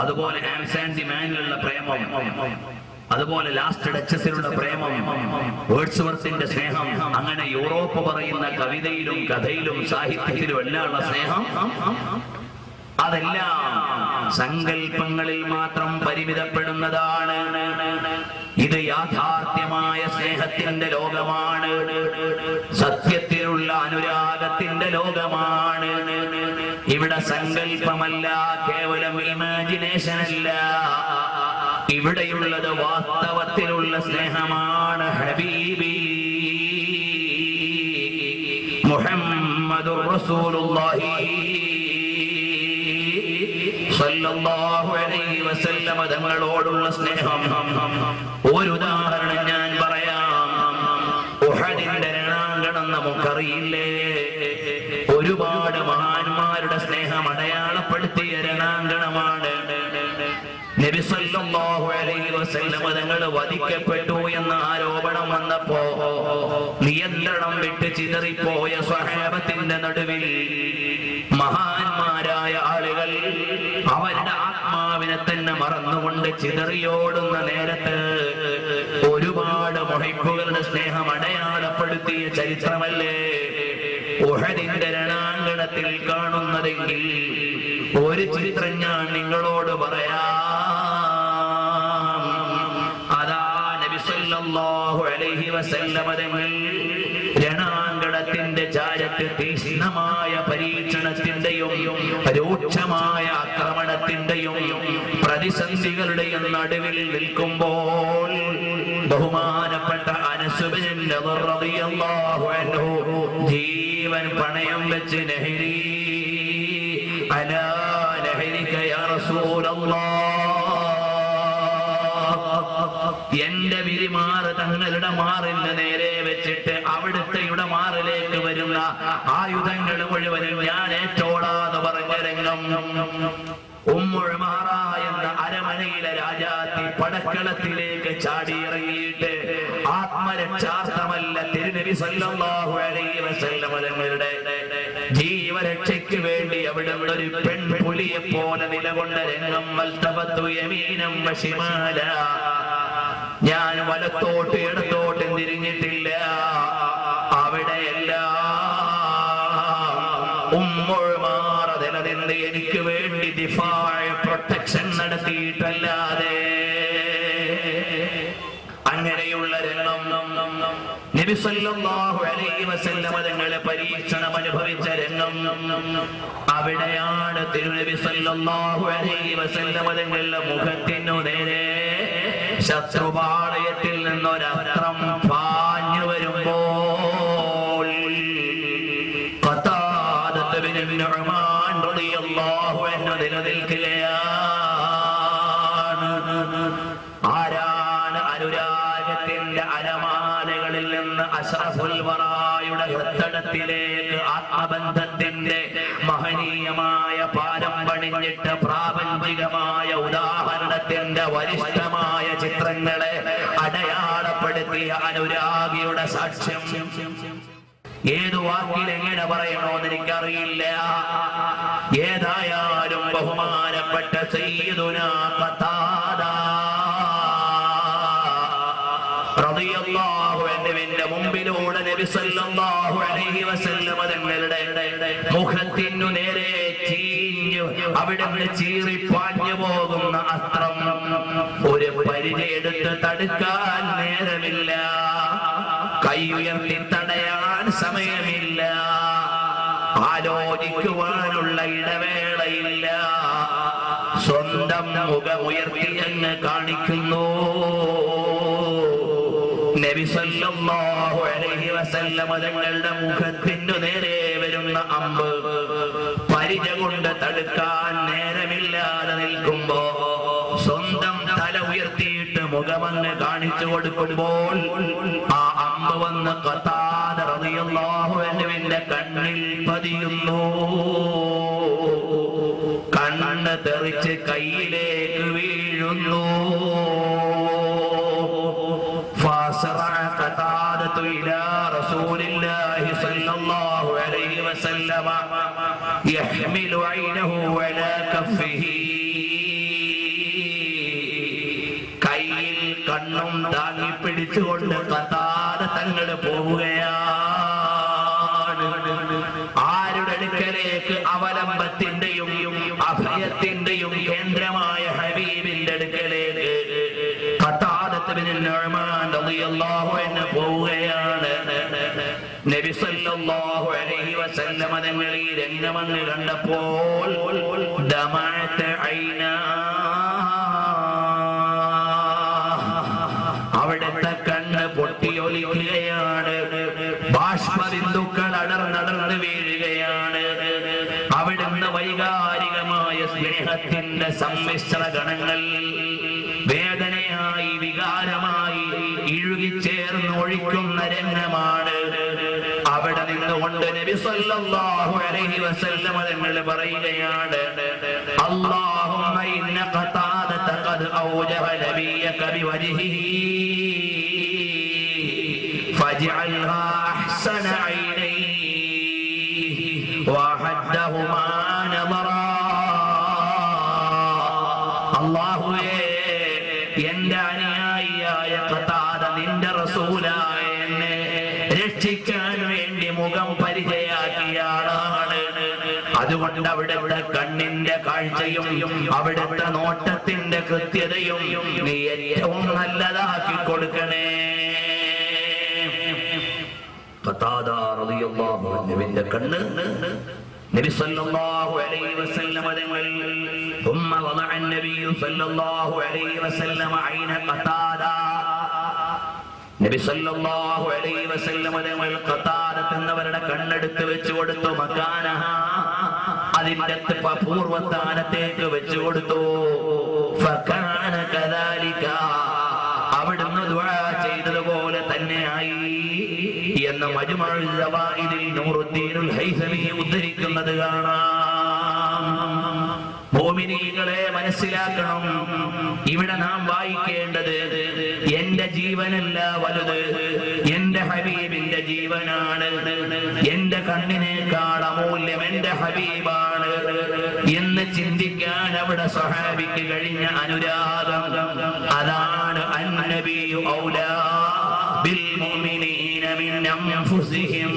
അതുപോലെ ആംസ് ആൻഡ് ദി മാനിലുള്ള പ്രേമം, അതുപോലെ ലാസ്റ്റ് ഡച്ചസിലുള്ള പ്രേമം, വേർഡ്സ്വർത്തിന്റെ സ്നേഹം, അങ്ങനെ യൂറോപ്പ് പറയുന്ന കവിതയിലും കഥയിലും സാഹിത്യത്തിലും എല്ലാം ഉള്ള സ്നേഹം അതെല്ലാം സങ്കല്പങ്ങളിൽ മാത്രം പരിമിതപ്പെടുന്നതാണ്. ഇത് യാഥാർത്ഥ്യമായ സ്നേഹത്തിന്റെ ലോകമാണ്, സത്യത്തിലുള്ള അനുരാഗത്തിന്റെ ലോകമാണ്. ഇവിടെ സങ്കല്പമല്ല, കേവലം ഇമാജിനേഷൻ അല്ല, ഇവിടെയുള്ളത് വാസ്തവത്തിലുള്ള സ്നേഹമാണ്. ഹബീബി മുഹമ്മദുർ റസൂലുള്ളാഹി സല്ലല്ലാഹു അലൈഹി വസല്ലം തങ്ങളോടുള്ള സ്നേഹം. ഒരു ഉദാഹരണം ഞാൻ പറയാം. ഉഹദിന്റെ രണാങ്കണം നമുക്കറിയില്ലേ? ഒരുപാട് മഹാന്മാരുടെ സ്നേഹം അടയാളപ്പെടുത്തിയ രണാങ്കണമാണ്. നബി സല്ലല്ലാഹു അലൈഹി വസല്ലം തങ്ങൾ വധിക്കപ്പെട്ടു എന്ന ആരോപണം വന്നപ്പോ നിയന്ത്രണം വിട്ട് ചിതറിപ്പോയ സ്വഹാബത്തിന്റെ നടുവിൽ മഹാന്മാരായ ആളുകൾ അവരുടെ ആത്മാവിനെ തന്നെ മറന്നുകൊണ്ട് ചിതറിയോടുന്ന നേരത്ത് ഒരുപാട് മുഹബ്ബുകളുടെ സ്നേഹം അടയാളപ്പെടുത്തിയ ചരിത്രമല്ലേ ഉഹദിന്റെ രണാങ്കണത്തിൽ കാണുന്നതെങ്കിൽ ഒരു ചിത്രം ഞാൻ നിങ്ങളോട് പറയാം. അതാ നബി സല്ലല്ലാഹു അലൈഹി വസല്ലം തങ്ങൾ രണാങ്കണത്തിന്റെ ചാരത്ത് തീക്ഷ്ണമായ പരീക്ഷണത്തിന്റെയും രൂക്ഷമായ ആക്രമണത്തിന്റെയും പ്രതിസന്ധികളുടെയും നടുവിൽ നിൽക്കുമ്പോൾ ബഹുമാനപ്പെട്ട അനസ് ബിൻ നദർ റളിയല്ലാഹു അൻഹു ജീവൻ പണയം വെച്ച് നഹരി അലാ നഹരിക യാ റസൂലല്ലാഹ്, എന്റെ വിരിമാറ് തങ്ങളുടെ മാറിന് നേരെ വെച്ചിട്ട് അവിടുത്തെയുടെ മാറിലേക്ക് വരുന്ന ആയുധങ്ങൾ മുഴുവനും ഞാൻ ഏറ്റോളാന്ന് പറഞ്ഞ രംഗം. ഉമ്മുൽ മാറ എന്ന അരമനയിലെ രാജാത്തി പടക്കളത്തിലേക്ക് ചാടിയിറങ്ങിയിട്ട് ആത്മരക്ഷാർത്ഥമല്ല തിരുനബി സല്ലല്ലാഹു അലൈഹി വസല്ലം തങ്ങളുടെ ജീവരക്ഷയ്ക്ക് വേണ്ടി അവിടെ ഒരു പെൺപുലിയെ പോലെ നിലകൊണ്ട രംഗം. വൽതബത്തു യമീനം വശിമാല, ഞാൻ വലത്തോട്ട് ഇടത്തോട്ട് തിരിഞ്ഞിട്ടില്ല. അവിടെയെല്ലാം ഉമ്മുൽ മാറ നിലനിന്ന് എനിക്ക് വേണ്ടി പ്രൊട്ടക്ഷൻ നടത്തിയിട്ടല്ലാതെ അങ്ങനെയുള്ള രംഗം നബി സല്ലല്ലാഹു അലൈഹി വസല്ലം തങ്ങളെ പരീക്ഷണം അനുഭവിച്ച രംഗം. അവിടെയാണ് തിരുനബി സല്ലല്ലാഹു അലൈഹി വസല്ലം തങ്ങളുടെ മുഖത്തിനു നേരെ ശത്രുപാളയത്തിൽ നിന്നൊരസ്ത്രം പാഞ്ഞു വരുമ്പോൾ ഖതാദത്ത് ബിൻ നുഅ്മാൻ റളിയല്ലാഹു അൻഹു നിലനിൽക്കുകയാണ്. ആരാണ് അനുരാഗത്തിന്റെ അലമാലകളിൽ നിന്ന് അഷ്റഫുൽ വറായുടെ ഹൃദയത്തിലേക്ക് ആത്മബന്ധത്തിന്റെ മഹനീയമായ പാരം പണിഞ്ഞിട്ട് പ്രാപഞ്ചികമായ ഉദാഹരണത്തിന്റെ വരിഷ്ഠമായ ചിത്രങ്ങളെ അടയാളപ്പെടുത്തിയ അനുരാഗിയുടെ സാക്ഷ്യം ഏതു വാക്കിൽ എങ്ങനെ പറയണോന്ന് എനിക്കറിയില്ല. ഏതായാലും ബഹുമാനപ്പെട്ട സയ്യിദുനാ ഖതാദ റളിയല്ലാഹു അൻഹുവിന്റെ മുമ്പിലൂടെ നബി സല്ലല്ലാഹു അലൈഹി വസല്ലം തങ്ങളുടെ മുഖത്തിനു നേരെ ചീഞ്ഞു അവിടുന്ന് ചീറിപ്പാഞ്ഞു പോകുന്ന അസ്ത്രം ഒരു പരിചയെടുത്ത് തടുക്കാൻ നേരമില്ല, കൈ ഉയർത്തി തടയാൻ സമയമില്ല, ആലോചിക്കുവാനുള്ള ഇടവേളയില്ല. സ്വന്തം മുഖമുയർത്തി അങ്ങ് കാണിക്കുന്നു. നബി സല്ലല്ലാഹു അലൈഹി വസല്ലം തങ്ങളുടെ മുഖത്തിനു നേരെ വരുന്ന അമ്പ് പരിച കൊണ്ട് തടുക്കാൻ നേരമില്ലാതെ നിൽക്കുമ്പോ സ്വന്തം തല ഉയർത്തിയിട്ട് മുഖമങ്ങ് കാണിച്ചു കൊടുക്കുമ്പോൾ ആ അമ്പ് വന്ന് ഖതാദ റളിയല്ലാഹു അൻഹുവിന്റെ കണ്ണിൽ പതിയുന്നു. കണ്ണ് തെറിച്ച് കയ്യിലേക്ക് വീഴുന്നു. فاسرع قتادة إلى رسول الله صلى الله عليه وسلم يحمل عينه على كفه. കയ്യിൽ കണ്ണും താങ്ങി പിടിച്ചുകൊണ്ട് ഖതാദ തങ്ങൾ പോവുകയാണ്. ആരുടെ അടുക്കലേക്ക്? അവലംബത്തിന്റെയും അഭയത്തിന്റെയും കേന്ദ്രമായ ഹബീബിന്റെ അടുക്കലേക്ക് ഖതാദത്ത് ബിൻ നുഅ്മാൻ റളിയല്ലാഹു അൻഹു പോവുകയാണ്. നബി സല്ലല്ലാഹു അലൈഹി വസല്ലം തങ്ങൾ ഈ രംഗമങ്ങ് കണ്ടപ്പോൾ ദമഅത്ത് ഐനാ, അവിടുത്തെ കണ്ണ് പൊട്ടിയൊലിക്കുകയാണ്. ബാഷ്പബിന്ദുക്കൾ അടർന്നടർന്ന് വീഴുകയാണ്. അവിടുന്ന് വൈകാരികമായ സ്നേഹത്തിന്റെ സമ്മിശ്ര ഗണങ്ങൾ വേദനയായി വികാരമായി ഇഴുകിച്ചേർന്ന് ഒഴിക്കുന്ന രംഗമാണ്. അവിടെ നിന്നുകൊണ്ട് നബി സല്ലല്ലാഹു അലൈഹി വസല്ലം തങ്ങൾ പറയുകയാണ്, അല്ലാഹുമ്മ ഇന്ന ഖതാദത ഖദ് ഔജബ നബിയക ബിവജ്ഹിഹി ഫജ്അൽഹാ അഹ്സന ഐനൈഹി വഹദ്ദഹുമാ നമറാ. അല്ലാഹുവേ, എന്റെ അനുയായിയായ ഖതാദ നിന്റെ റസൂലായ എന്നെ രക്ഷിക്കാൻ വേണ്ടി മുഖം പരിചയാക്കിയ ആളാണ്. അതുകൊണ്ട് അവിടുത്തെ കണ്ണിന്റെ കാഴ്ചയും അവിടുത്തെ നോട്ടത്തിന്റെ കൃത്യതയും നീ ഏറ്റവും നല്ലതാക്കി കൊടുക്കണേ. ഖതാദ റളിയല്ലാഹു അൻഹുവിന്റെ കണ്ണ് നബി സല്ലല്ലാഹു അലൈഹി വസല്ലം തങ്ങൾ ثم وضع النبي صلى الله عليه وسلم عين قتادة. നബി സല്ലല്ലാഹു അലൈഹി വസല്ലം തങ്ങൾ ഖതാദത്ത് എന്നവരുടെ കണ്ണെടുത്ത് വെച്ചു കൊടുത്തു. മക്കാനഹ, അതിന്റെ പൂർവ്വസ്ഥാനത്തേക്ക് വെച്ചു കൊടുത്തു. ഫകാന കദാലിക, അവിടുന്ന് ദുആ ചെയ്തതുപോലെ തന്നെയായി എന്ന് മജ്മുഉൽ സവാഇദിൽ നൂറുദ്ദീനുൽ ഹൈസമി ഉദ്ധരിക്കുന്നത് കാണാം. മോമിനീകളെ മനസ്സിലാക്കണം, ഇവിടെ നാം വായിക്കേണ്ടത് എന്റെ ജീവനല്ല വലുത്, എന്റെ ഹബീബിന്റെ ജീവനാണ്. എന്റെ കണ്ണിനേക്കാൾ അമൂല്യം എന്റെ ഹബീബാണ് എന്ന് ചിന്തിക്കാൻ അവിടെ സ്വഹാബിക്ക് കഴിഞ്ഞ അനുരാഗം. അതാണ് അന്നബിയു ഔലാ ബിൽ മുഅ്മിനീന മിൻ അൻഫുസിഹിം